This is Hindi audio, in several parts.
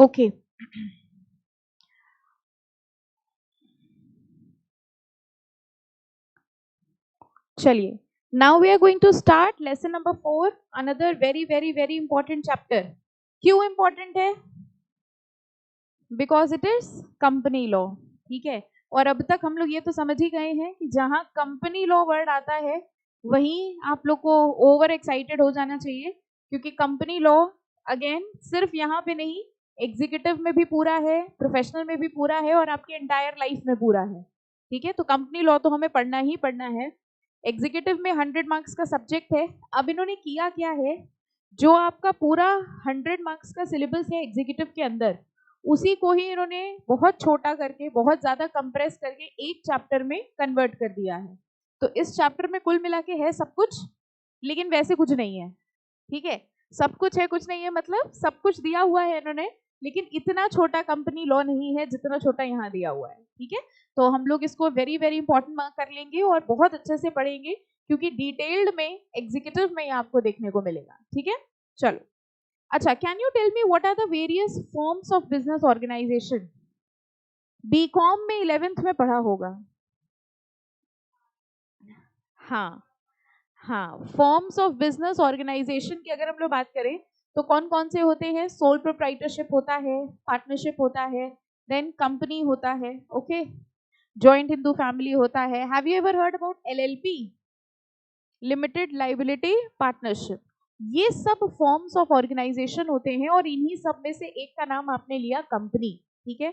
ओके चलिए, now we are going to start lesson number 4, another very very very important chapter. क्यों इंपॉर्टेंट है? Because it is company law. ठीक है, और अब तक हम लोग ये तो समझ ही गए हैं कि जहां कंपनी लॉ वर्ड आता है वहीं आप लोग को ओवर एक्साइटेड हो जाना चाहिए, क्योंकि कंपनी लॉ अगेन सिर्फ यहाँ पे नहीं, एग्जीक्यूटिव में भी पूरा है, प्रोफेशनल में भी पूरा है, और आपकी एंटायर लाइफ में पूरा है। ठीक है, तो कंपनी लॉ तो हमें पढ़ना ही पढ़ना है। एग्जीक्यूटिव में 100 मार्क्स का सब्जेक्ट है। अब इन्होंने किया क्या है, जो आपका पूरा 100 मार्क्स का सिलेबस है एग्जीक्यूटिव के अंदर, उसी को ही इन्होंने बहुत छोटा करके, बहुत ज्यादा कंप्रेस करके एक चैप्टर में कन्वर्ट कर दिया है। तो इस चैप्टर में कुल मिला के है सब कुछ, लेकिन वैसे कुछ नहीं है। ठीक है, सब कुछ है कुछ नहीं है, मतलब सब कुछ दिया हुआ है इन्होंने, लेकिन इतना छोटा कंपनी लॉ नहीं है जितना छोटा यहाँ दिया हुआ है। ठीक है, तो हम लोग इसको वेरी वेरी इंपॉर्टेंट मार्क कर लेंगे और बहुत अच्छे से पढ़ेंगे, क्योंकि डिटेल्ड में एग्जीक्यूटिव में आपको देखने को मिलेगा। ठीक है, चलो। अच्छा, can you tell me what are the various forms of business organization? BCom में 11th में पढ़ा होगा। हाँ हाँ, फॉर्म्स ऑफ बिजनेस ऑर्गेनाइजेशन की अगर हम लोग बात करें तो कौन कौन से होते हैं? सोल प्रोप्राइटरशिप होता है, पार्टनरशिप होता है, देन कंपनी होता है, ओके, जॉइंट हिंदू फैमिली होता है। Have you ever heard about LLP, limited liability partnership? ये सब फॉर्म्स ऑफ ऑर्गेनाइजेशन होते हैं, और इन्हीं सब में से एक का नाम आपने लिया कंपनी। ठीक है,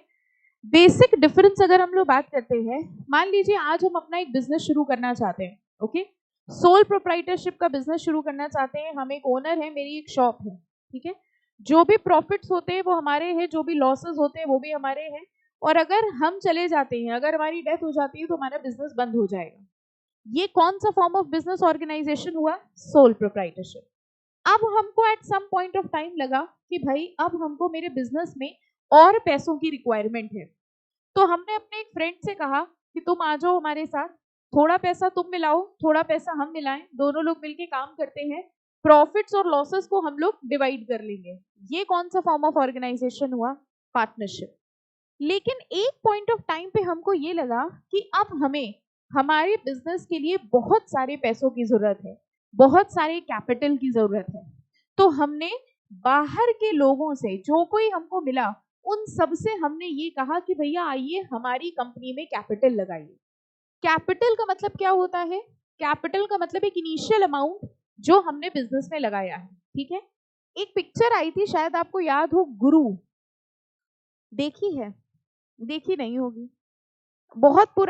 बेसिक डिफरेंस अगर हम लोग बात करते हैं, मान लीजिए आज हम अपना एक बिजनेस शुरू करना चाहते हैं, ओके, सोल प्रोप्राइटरशिप का बिजनेस शुरू करना चाहते हैं, हम एक ओनर है, मेरी एक शॉप है। ठीक है, जो भी प्रॉफिट्स होते हैं वो हमारे हैं, जो भी लॉसेस होते हैं वो भी हमारे हैं, और अगर हम चले जाते हैं, अगर हमारी डेथ हो जाती है तो हमारा बिजनेस बंद हो जाएगा। ये कौन सा फॉर्म ऑफ बिजनेस ऑर्गेनाइजेशन हुआ? Sole proprietorship. अब हमको at some point of time लगा कि भाई अब हमको मेरे बिजनेस में और पैसों की रिक्वायरमेंट है, तो हमने अपने एक फ्रेंड से कहा कि तुम आ जाओ हमारे साथ, थोड़ा पैसा तुम मिलाओ, थोड़ा पैसा हम मिलाएं, दोनों लोग मिलके काम करते हैं, प्रॉफिट्स और लॉसेस को हम लोग डिवाइड कर लेंगे। ये कौन सा फॉर्म ऑफ ऑर्गेनाइजेशन हुआ? पार्टनरशिप। लेकिन एक पॉइंट ऑफ टाइम पे हमको ये लगा कि अब हमें हमारे बिजनेस के लिए बहुत सारे पैसों की जरूरत है, बहुत सारे कैपिटल की जरूरत है। तो हमने बाहर के लोगों से, जो कोई हमको मिला, उन सब से हमने ये कहा कि भैया आइए हमारी कंपनी में कैपिटल लगाइए। कैपिटल का मतलब क्या होता है? कैपिटल का मतलब एक इनिशियल अमाउंट जो हमने बिजनेस में लगाया है। ठीक है, एक पिक्चर आई थी, शायद आपको याद हो, गुरु, देखी है? देखी नहीं होगी,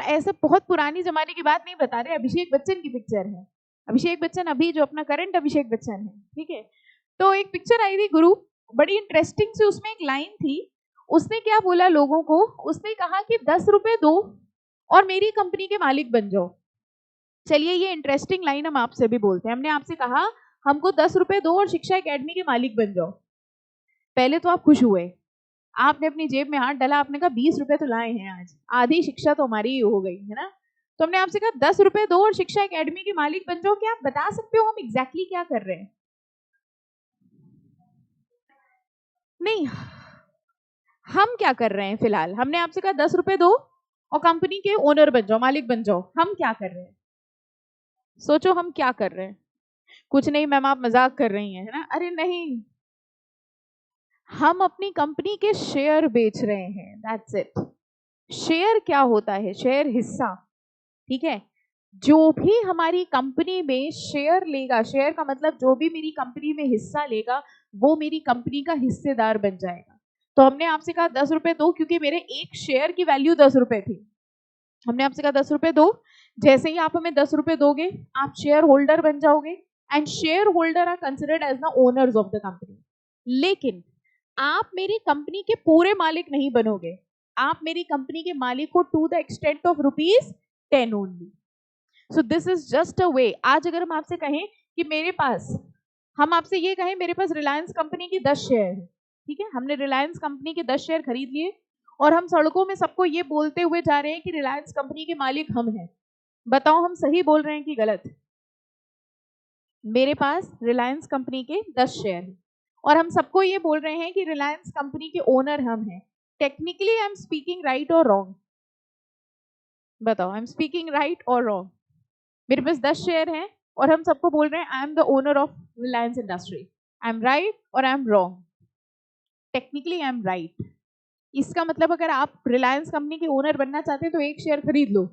ऐसे बहुत पुरानी जमाने की बात नहीं बता रहे, अभिषेक बच्चन की पिक्चर है। अभिषेक बच्चन अभी जो अपना करंट अभिषेक बच्चन है, ठीक है, तो एक पिक्चर आई थी गुरु, बड़ी इंटरेस्टिंग सी, उसमें एक लाइन थी, उसने क्या बोला लोगों को, उसने कहा कि 10 रुपए दो और मेरी कंपनी के मालिक बन जाओ। चलिए, ये इंटरेस्टिंग लाइन हम आपसे भी बोलते हैं। हमने आपसे कहा हमको 10 रुपए दो और शिक्षा एकेडमी के मालिक बन जाओ। पहले तो आप खुश हुए, आपने अपनी जेब में हाथ डाला, आपने कहा 20 रुपए तो लाए हैं, आज आधी शिक्षा तो हमारी ही हो गई है ना। तो हमने आपसे कहा 10 रुपए दो और शिक्षा एकेडमी के मालिक बन जाओ। क्या आप बता सकते हो हम एग्जैक्टली क्या कर रहे हैं? नहीं, हम क्या कर रहे हैं फिलहाल? हमने आपसे कहा 10 रुपए दो और कंपनी के ओनर बन जाओ, मालिक बन जाओ। हम क्या कर रहे हैं? सोचो हम क्या कर रहे हैं। कुछ नहीं मैम, आप मजाक कर रही हैं, है ना? अरे नहीं, हम अपनी कंपनी के शेयर बेच रहे हैं, दैट्स इट। शेयर क्या होता है? शेयर हिस्सा। ठीक है, जो भी हमारी कंपनी में शेयर लेगा, शेयर का मतलब जो भी मेरी कंपनी में हिस्सा लेगा, वो मेरी कंपनी का हिस्सेदार बन जाएगा। तो हमने आपसे कहा 10 रुपए दो, क्योंकि मेरे एक शेयर की वैल्यू 10 रुपए थी। हमने आपसे कहा 10 रुपए दो, जैसे ही आप हमें 10 रुपए दोगे आप शेयर होल्डर बन जाओगे, and share holder are considered as the owners of the company. लेकिन आप मेरी कंपनी के पूरे मालिक नहीं बनोगे, आप मेरी कंपनी के मालिक हो to the extent of ₹10 only. So this is just a way. आज अगर हम आपसे कहें कि मेरे पास, हम आपसे ये कहें मेरे पास रिलायंस कंपनी की 10 शेयर है, ठीक है, हमने रिलायंस कंपनी के 10 शेयर खरीद लिए और हम सड़कों में सबको ये बोलते हुए जा रहे हैं कि रिलायंस कंपनी के मालिक हम हैं। बताओ हम सही बोल रहे हैं कि गलत? मेरे पास रिलायंस कंपनी के 10 शेयर है और हम सबको ये बोल रहे हैं कि रिलायंस कंपनी के ओनर हम हैं। Technically I am speaking right और रॉन्ग? बताओ, आई एम स्पीकिंग राइट और रॉन्ग? मेरे पास 10 शेयर हैं और हम सबको बोल रहे हैं I am the owner of Reliance industry. I am right और I am wrong? Technically I am right. इसका मतलब अगर आप रिलायंस कंपनी के ओनर बनना चाहते हैं तो एक शेयर खरीद लो,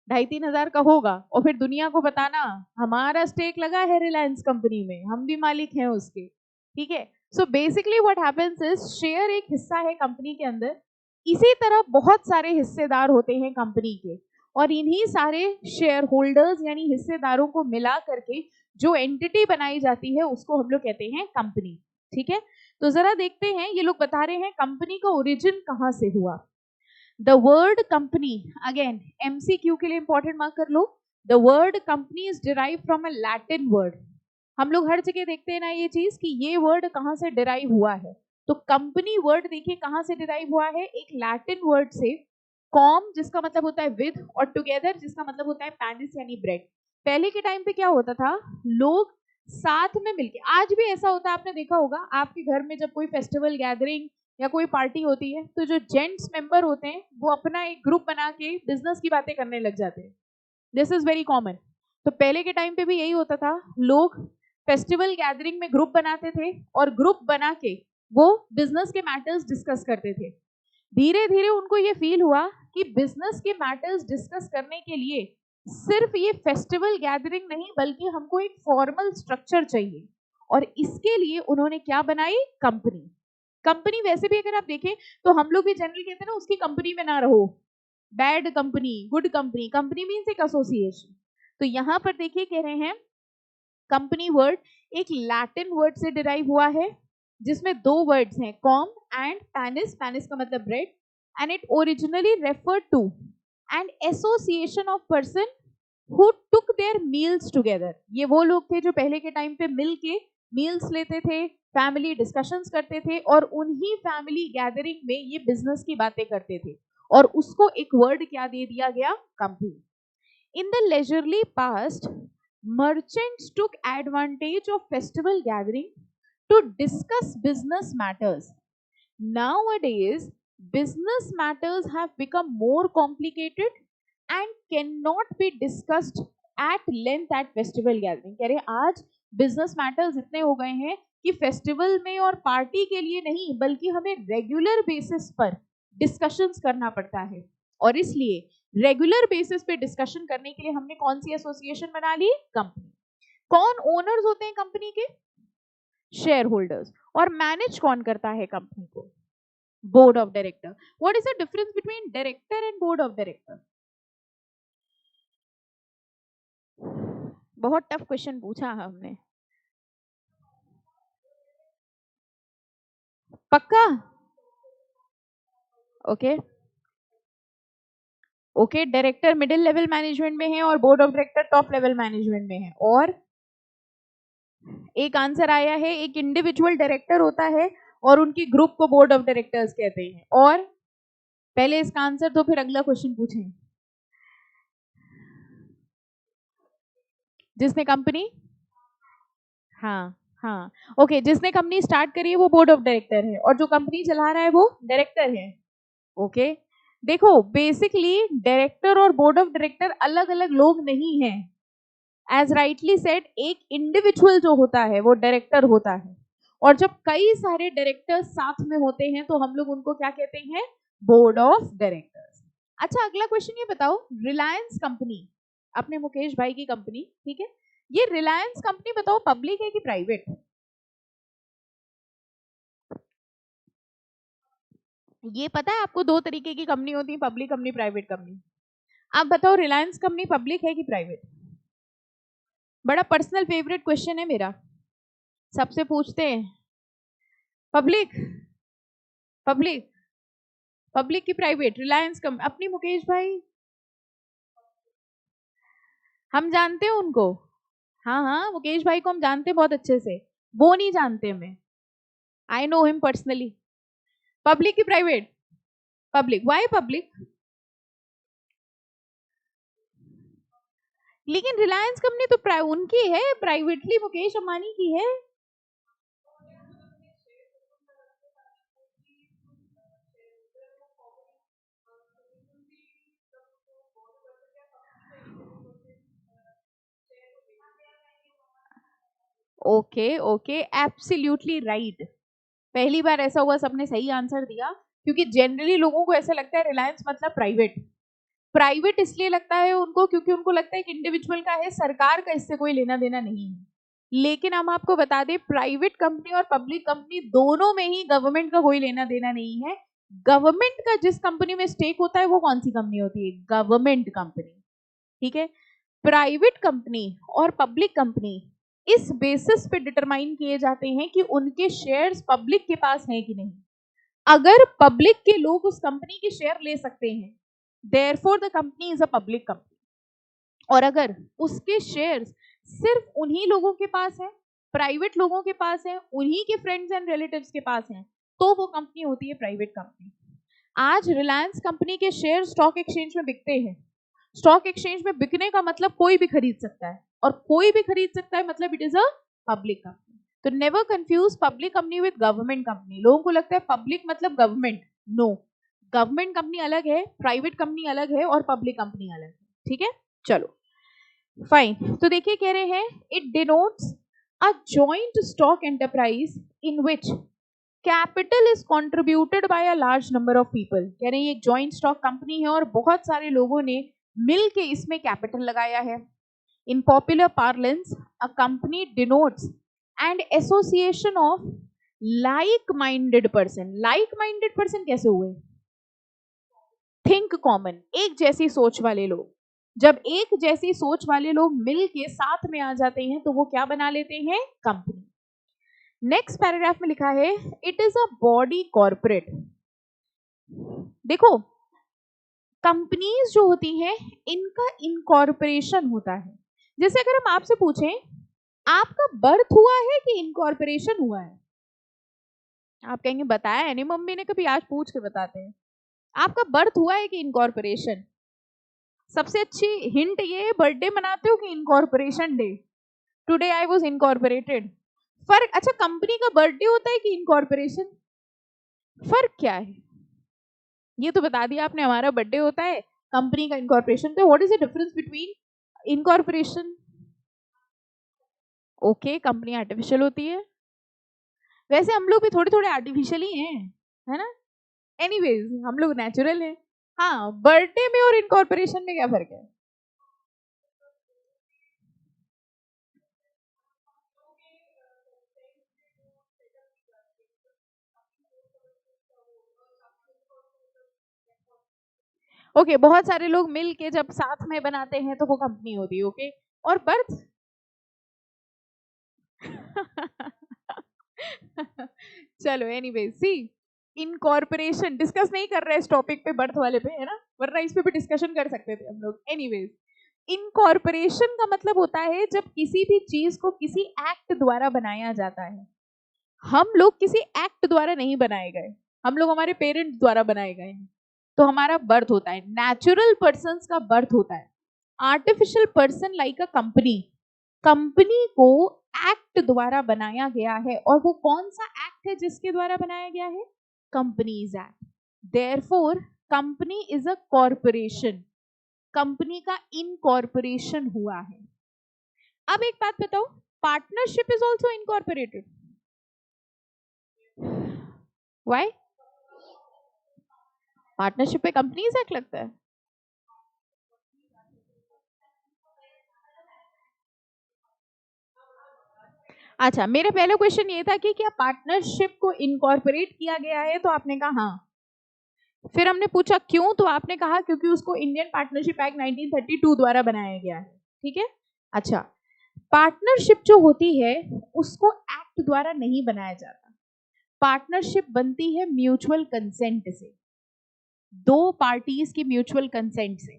2,500-3,000 हजार का होगा, और फिर दुनिया को बताना हमारा स्टेक लगा है रिलायंस कंपनी में, हम भी मालिक हैं उसके। ठीक है, so basically what happens is, share एक हिस्सा है कंपनी के अंदर, इसी तरह बहुत सारे हिस्सेदार होते हैं कंपनी के, और इन्हीं सारे शेयर होल्डर्स यानी हिस्सेदारों को मिला करके जो एंटिटी बनाई जाती है उसको हम लोग कहते हैं कंपनी। ठीक है, तो जरा देखते हैं, ये लोग बता रहे हैं कंपनी का ओरिजिन कहां से हुआ। The word company, again MCQ के लिए इंपॉर्टेंट मार्क कर लो, the word company is derived from a Latin word। हम लोग हर जगह देखते हैं ना ये चीज कि ये वर्ड कहां से डिराइव हुआ है, तो कंपनी वर्ड देखिए कहां से डिराइव हुआ है, एक लैटिन वर्ड से, कॉम जिसका मतलब होता है विद, और टुगेदर जिसका मतलब होता है पैनिस यानी ब्रेड। पहले के टाइम पे क्या होता था, लोग साथ में मिलके, आज भी ऐसा होता है, आपने देखा होगा आपके घर में जब कोई फेस्टिवल गैदरिंग या कोई पार्टी होती है तो जो जेंट्स मेंबर होते हैं वो अपना एक ग्रुप बना के बिजनेस की बातें करने लग जाते हैं। This is very common. तो पहले के टाइम पे भी यही होता था, लोग फेस्टिवल गैदरिंग में ग्रुप बनाते थे और ग्रुप बना के वो बिजनेस के मैटर्स डिस्कस करते थे। धीरे धीरे उनको ये फील हुआ कि बिजनेस के मैटर्स डिस्कस करने के लिए सिर्फ ये फेस्टिवल गैदरिंग नहीं बल्कि हमको एक फॉर्मल स्ट्रक्चर चाहिए, और इसके लिए उन्होंने क्या बनाई, कंपनी। कंपनी वैसे भी अगर आप देखें तो हम लोग भी जनरली कहते हैं ना उसकी कंपनी में ना रहो, bad company, good company, company means एक एसोसिएशन। तो यहां पर देखिए कह रहे हैं कंपनी वर्ड एक लैटिन वर्ड से डिराइव हुआ है जिसमें दो वर्ड्स हैं, कॉम एंड पैनिस, पैनिस का मतलब bread, and it originally refer to an association of person who took their meals together. ये वो लोग थे जो पहले के टाइम पे मिल के मील्स लेते थे, फैमिली डिस्कशंस करते थे, और उन्हीं फैमिली गैदरिंग में ये बिजनेस की बातें करते थे, और उसको एक वर्ड क्या दे दिया गया, company. In the leisurely past, merchants took advantage of festival gathering to discuss business matters. Nowadays, business matters have become more complicated and cannot be discussed at length at festival gathering। कह रहे आज business matters इतने हो गए हैं कि फेस्टिवल में और पार्टी के लिए नहीं बल्कि हमें रेगुलर बेसिस पर डिस्कशंस करना पड़ता है, और इसलिए रेगुलर बेसिस पे डिस्कशन करने के लिए हमने कौन सी एसोसिएशन बना ली, कंपनी। कौन ओनर्स होते हैं कंपनी के, शेयर होल्डर्स, और मैनेज कौन करता है कंपनी को, board of director. What is the difference between director and board of director? बहुत टफ क्वेश्चन पूछा हमने, पक्का? Okay okay, director middle level management में है और board of director top level management में है। और एक आंसर आया है, एक इंडिविजुअल डायरेक्टर होता है और उनकी ग्रुप को बोर्ड ऑफ डायरेक्टर्स कहते हैं। और पहले इसका आंसर तो फिर अगला क्वेश्चन पूछें। जिसने कंपनी, हाँ हाँ ओके, जिसने कंपनी स्टार्ट करी है वो बोर्ड ऑफ डायरेक्टर है, और जो कंपनी चला रहा है वो डायरेक्टर है। ओके देखो, बेसिकली डायरेक्टर और बोर्ड ऑफ डायरेक्टर अलग अलग लोग नहीं हैं। एज राइटली सेड, एक इंडिविजुअल जो होता है वो डायरेक्टर होता है, और जब कई सारे डायरेक्टर्स साथ में होते हैं तो हम लोग उनको क्या कहते हैं, बोर्ड ऑफ डायरेक्टर्स। अच्छा अगला क्वेश्चन ये बताओ, रिलायंस कंपनी, अपने मुकेश भाई की कंपनी, ठीक है, ये रिलायंस कंपनी बताओ पब्लिक है कि प्राइवेट? ये पता है आपको, दो तरीके की कंपनी होती है, पब्लिक कंपनी, प्राइवेट कंपनी। आप बताओ रिलायंस कंपनी पब्लिक है कि प्राइवेट? बड़ा पर्सनल फेवरेट क्वेश्चन है मेरा, सबसे पूछते हैं, पब्लिक, पब्लिक, पब्लिक की प्राइवेट? रिलायंस कंपनी अपनी, मुकेश भाई हम जानते हैं उनको, हाँ हाँ मुकेश भाई को हम जानते हैं बहुत अच्छे से, वो नहीं जानते हमें, I know him personally. Public की प्राइवेट? पब्लिक। Why public? लेकिन रिलायंस कंपनी तो उनकी है, प्राइवेटली मुकेश अंबानी की है। Okay okay, absolutely right. पहली बार ऐसा हुआ सबने सही आंसर दिया, क्योंकि जनरली लोगों को ऐसा लगता है रिलायंस मतलब प्राइवेट। प्राइवेट इसलिए लगता है उनको क्योंकि उनको लगता है कि इंडिविजुअल का है, सरकार का इससे कोई लेना देना नहीं है। लेकिन हम आपको बता दें, प्राइवेट कंपनी और पब्लिक कंपनी दोनों में ही गवर्नमेंट का कोई लेना देना नहीं है। गवर्नमेंट का जिस कंपनी में स्टेक होता है वो कौन सी कंपनी होती है? Government company. ठीक है। प्राइवेट कंपनी और पब्लिक कंपनी इस बेसिस पे डिटरमाइन किए जाते हैं कि उनके शेयर्स पब्लिक के पास हैं कि नहीं। अगर पब्लिक के लोग उस कंपनी के शेयर ले सकते हैं, therefore the company is a public company. और अगर उसके शेयर्स सिर्फ उन्हीं लोगों के पास है, प्राइवेट लोगों के पास है, उन्हीं के फ्रेंड्स एंड रिलेटिव्स के पास है, तो वो कंपनी होती है प्राइवेट कंपनी। आज रिलायंस कंपनी के शेयर स्टॉक एक्सचेंज में बिकते हैं। स्टॉक एक्सचेंज में बिकने का मतलब कोई भी खरीद सकता है, और कोई भी खरीद सकता है मतलब it is a public company. तो never confuse public company with government company. लोगों को लगता है पब्लिक मतलब गवर्नमेंट। नो, गवर्नमेंट कंपनी अलग है, प्राइवेट कंपनी अलग है, और पब्लिक कंपनी अलग है। ठीक है, चलो फाइन। तो देखिए कह रहे हैं it denotes a joint stock enterprise in which capital is contributed bye a large number of people. कह रहे हैं ये जॉइंट स्टॉक कंपनी है और बहुत सारे लोगों ने मिल के इसमें कैपिटल लगाया है। In popular parlance a company denotes and association of like minded person. Like minded person कैसे हुए? थिंक कॉमन, एक जैसी सोच वाले लोग। जब एक जैसी सोच वाले लोग मिल के साथ में आ जाते हैं तो वो क्या बना लेते हैं? कंपनी। नेक्स्ट पैराग्राफ में लिखा है it is a body corporate. देखो, कंपनीज जो होती हैं इनका इनकॉर्पोरेशन होता है। जैसे अगर हम आपसे पूछें आपका बर्थ हुआ है कि इनकॉर्पोरेशन हुआ है, आप कहेंगे बताया है नहीं मम्मी ने कभी, आज पूछ के बताते हैं। आपका बर्थ हुआ है कि इनकॉर्पोरेशन? सबसे अच्छी हिंट ये है, बर्थडे मनाते हो कि incorporation day? Today I was incorporated. फर्क, अच्छा कंपनी का बर्थडे होता है कि इनकॉर्पोरेशन? फर्क क्या है? ये तो बता दिया आपने, हमारा बर्थडे होता है, कंपनी का इनकॉर्पोरेशन। तो what is the difference between incorporation? Okay, company artificial होती है। वैसे हम लोग भी थोड़े थोड़े आर्टिफिशियल ही हैं, है ना? एनीवेज हम लोग नेचुरल हैं। हाँ, बर्थडे में और इनकॉर्पोरेशन में क्या फर्क है? ओके, बहुत सारे लोग मिल के जब साथ में बनाते हैं तो वो कंपनी होती है। ओके, और बर्थ चलो एनीवेज सी, इनकॉर्पोरेशन डिस्कस नहीं कर रहे इस टॉपिक पे, बर्थ वाले पे, है ना? वरना इस पे भी डिस्कशन कर सकते थे हम लोग। एनीवेज, इनकॉर्पोरेशन का मतलब होता है जब किसी भी चीज को किसी एक्ट द्वारा बनाया जाता है। हम लोग किसी एक्ट द्वारा नहीं बनाए गए, हम लोग हमारे पेरेंट्स द्वारा बनाए गए हैं। तो हमारा बर्थ होता है। नेचुरल पर्सन का बर्थ होता है। Artificial person like a company, company को एक्ट द्वारा बनाया गया है। और वो कौन सा एक्ट है जिसके द्वारा बनाया गया है? Companies act. Therefore company is a corporation. Company का इनकॉर्पोरेशन हुआ है। अब एक बात बताओ, partnership is also incorporated. Why? Partnership पे कंपनीज एक्ट लगता है। अच्छा, मेरा पहला क्वेश्चन ये था कि क्या पार्टनरशिप को इनकॉर्पोरेट किया गया है, तो आपने कहा हाँ। फिर हमने पूछा क्यों, तो आपने कहा क्योंकि उसको इंडियन पार्टनरशिप एक्ट 1932 द्वारा बनाया गया है। ठीक है। अच्छा, पार्टनरशिप जो होती है उसको एक्ट द्वारा नहीं बनाया जाता। पार्टनरशिप बनती है म्यूचुअल कंसेंट से, दो पार्टीज की म्यूचुअल कंसेंट से।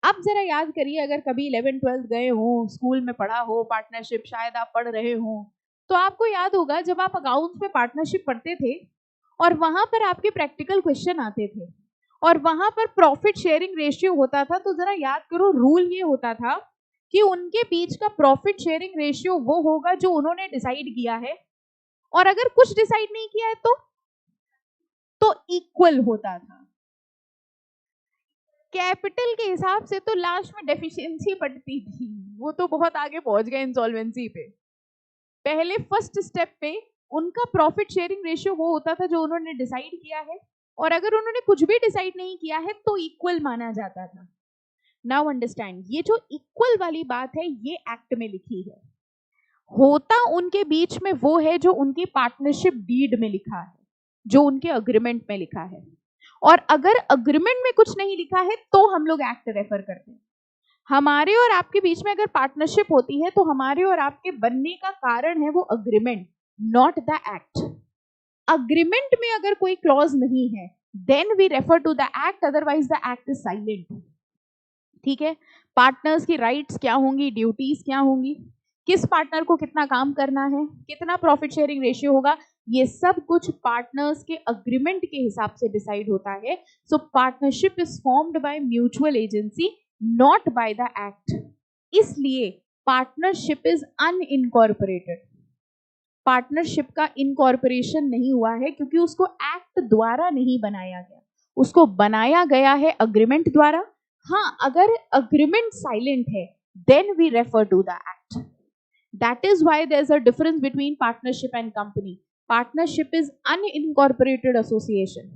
आप जरा याद करिए, अगर कभी 11th-12th गए हो, स्कूल में पढ़ा हो पार्टनरशिप, शायद आप पढ़ रहे हो, तो आपको याद होगा जब आप अकाउंट्स में पार्टनरशिप पढ़ते थे और वहां पर आपके प्रैक्टिकल क्वेश्चन आते थे और वहां पर प्रॉफिट शेयरिंग रेशियो होता था, तो जरा याद करो, रूल ये होता था कि उनके बीच का प्रॉफिट शेयरिंग रेशियो वो होगा जो उन्होंने डिसाइड किया है, और अगर कुछ डिसाइड नहीं किया है तो इक्वल होता था। कैपिटल के हिसाब से तो लास्ट में डेफिशिएंसी बढ़ती थी, वो तो बहुत आगे पहुंच गए इंसॉल्वेंसी पे। पहले फर्स्ट स्टेप पे उनका प्रॉफिट शेयरिंग रेशियो वो होता था जो उन्होंने डिसाइड किया है, और अगर उन्होंने कुछ भी डिसाइड नहीं किया है तो इक्वल माना जाता था। नाउ अंडरस्टैंड, ये जो इक्वल वाली बात है ये एक्ट में लिखी है, होता उनके बीच में वो है जो उनकी पार्टनरशिप डीड में लिखा है, जो उनके अग्रीमेंट में लिखा है। और अगर अग्रीमेंट में कुछ नहीं लिखा है तो हम लोग एक्ट रेफर करते हैं। हमारे और आपके बीच में अगर पार्टनरशिप होती है तो हमारे और आपके बनने का कारण है वो agreement, not the act. Agreement में अगर कोई क्लॉज नहीं है then we refer to the act, otherwise the act is silent. ठीक है, पार्टनर्स की राइट्स क्या होंगी, ड्यूटीज क्या होंगी, किस पार्टनर को कितना काम करना है, कितना प्रॉफिट शेयरिंग रेशियो होगा, ये सब कुछ पार्टनर्स के अग्रीमेंट के हिसाब से डिसाइड होता है। सो partnership is formed by mutual agency, not by the act. इसलिए पार्टनरशिप इज अनइनकॉर्पोरेटेड। पार्टनरशिप का इनकॉर्पोरेशन नहीं हुआ है क्योंकि उसको एक्ट द्वारा नहीं बनाया गया, उसको बनाया गया है अग्रीमेंट द्वारा। हाँ, अगर अग्रीमेंट साइलेंट है then we refer to the act. That is why there is a difference between partnership and company. Partnership is unincorporated association,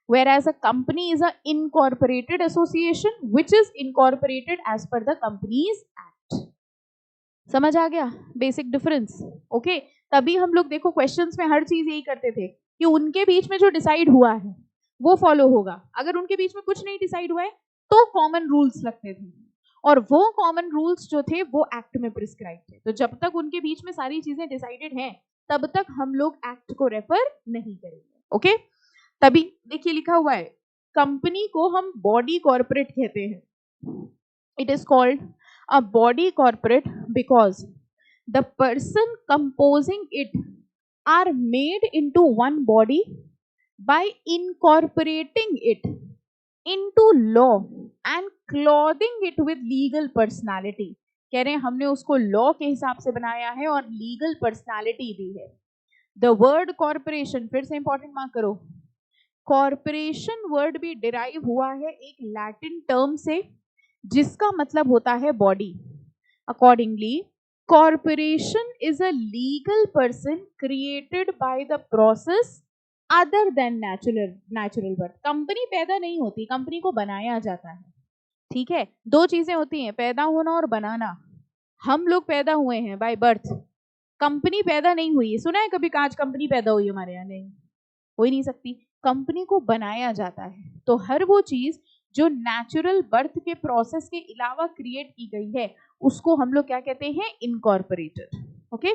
whereas a company is an incorporated association which is incorporated as per the Companies Act. समझ आ गया बेसिक डिफरेंस? ओके, तभी हम लोग देखो क्वेश्चंस में हर चीज यही करते थे कि उनके बीच में जो डिसाइड हुआ है वो फॉलो होगा, अगर उनके बीच में कुछ नहीं डिसाइड हुआ है तो कॉमन रूल्स लगते थे, और वो कॉमन रूल्स जो थे वो एक्ट में प्रिस्क्राइब थे। तो जब तक उनके बीच में सारी चीजें डिसाइडेड हैं तब तक हम लोग एक्ट को रेफर नहीं करेंगे। ओके, तभी देखिए लिखा हुआ है कंपनी को हम बॉडी कॉर्पोरेट कहते हैं। It is called a body corporate because the person composing it are made into one body by incorporating it into law and clothing it with legal personality. कह रहे हैं हमने उसको लॉ के हिसाब से बनाया है और लीगल पर्सनालिटी दी है। द वर्ड कॉर्पोरेशन, फिर से इंपॉर्टेंट मार्क करो, कॉर्पोरेशन वर्ड भी डिराइव हुआ है एक लैटिन टर्म से जिसका मतलब होता है body. Accordingly corporation is a legal person created by the process other than natural birth. Company पैदा नहीं होती, कंपनी को बनाया जाता है। ठीक है, दो चीजें होती हैं, पैदा होना और बनाना। हम लोग पैदा हुए हैं बाय बर्थ, कंपनी पैदा नहीं हुई है। सुना है कभी कांच कंपनी पैदा हुई हमारे यहाँ? नहीं, हो ही नहीं सकती। कंपनी को बनाया जाता है। तो हर वो चीज जो नेचुरल बर्थ के प्रोसेस के अलावा क्रिएट की गई है उसको हम लोग क्या कहते हैं? Incorporated. Okay,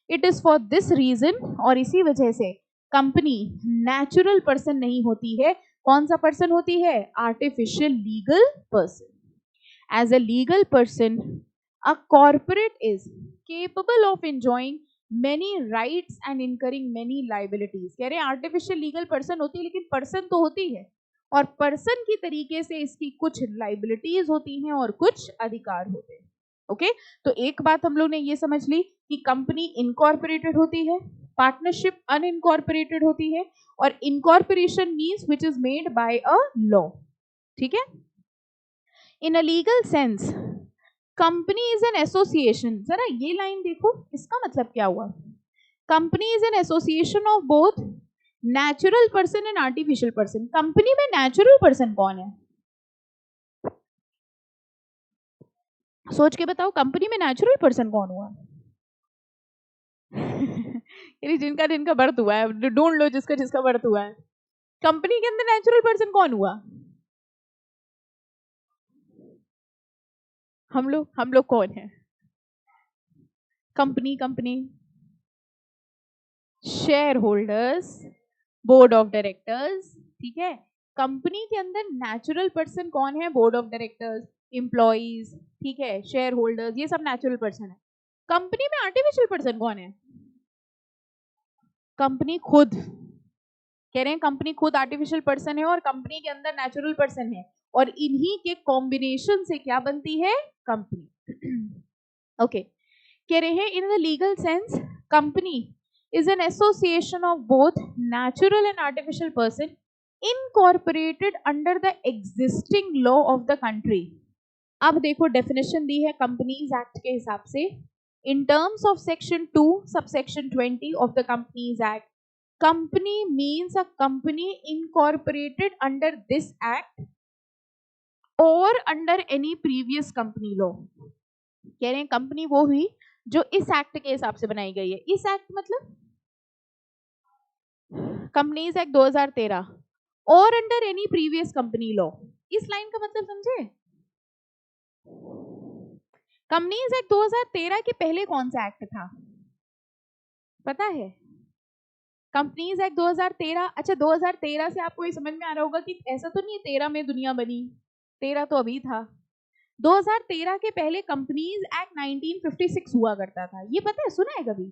it is for this reason, और इसी वजह से कंपनी नेचुरल पर्सन नहीं होती है। कौन सा पर्सन होती है? Artificial legal person. As a legal person a corporate is capable of enjoying many rights and incurring many liabilities. कह रहे हैं आर्टिफिशियल लीगल पर्सन होती है लेकिन पर्सन तो होती है, और पर्सन की तरीके से इसकी कुछ लाइबिलिटीज होती हैं और कुछ अधिकार होते हैं। ओके, तो एक बात हम लोग ने ये समझ ली कि कंपनी इनकॉर्पोरेटेड होती है, पार्टनरशिप अनइनकॉर्पोरेटेड होती है, और incorporation means which is made by a law. ठीक है, in a legal sense company is an association. जरा ये लाइन देखो, इसका मतलब क्या हुआ? Company is an association of both natural person and artificial person. Company में नेचुरल पर्सन कौन है? सोच के बताओ, कंपनी में नेचुरल पर्सन कौन हुआ? जिनका बर्थ हुआ है, ढूंढ लो जिसका जिसका बर्थ हुआ है। कंपनी के अंदर नेचुरल पर्सन कौन हुआ? हम लोग कौन है? Company share holders, board of directors. ठीक है, कंपनी के अंदर नेचुरल पर्सन कौन है? बोर्ड ऑफ डायरेक्टर्स, एम्प्लॉइज, ठीक है, शेयर होल्डर्स, ये सब नेचुरल पर्सन है। कंपनी में आर्टिफिशियल पर्सन कौन है? कंपनी खुद। कह रहे हैं कंपनी खुद आर्टिफिशियल पर्सन है और कंपनी के अंदर नेचुरल पर्सन है, और इन्हीं के कॉम्बिनेशन से क्या बनती है? कंपनी। ओके, कह रहे हैं in the legal sense company is an association of both natural and artificial person incorporated under the existing law of the country। अब देखो डेफिनेशन दी है कंपनीज एक्ट के हिसाब से, In terms of section 2 subsection 20 of the Companies Act, company means a company incorporated under this act or under any previous company law. कह रहे हैं कंपनी वो हुई जो इस एक्ट के हिसाब से बनाई गई है. इस एक्ट मतलब कंपनीज एक्ट 2013 और under any previous company law. इस लाइन का मतलब समझे? कंपनीज एक्ट 2013 के पहले कौन सा एक्ट था पता है? Companies act 2013. अच्छा 2013 से आपको ये समझ में आ रहा होगा कि ऐसा तो नहीं है 13 में दुनिया बनी, 13 तो अभी था. 2013 के पहले कंपनीज एक्ट 1956 हुआ करता था. ये पता है, सुना है कभी?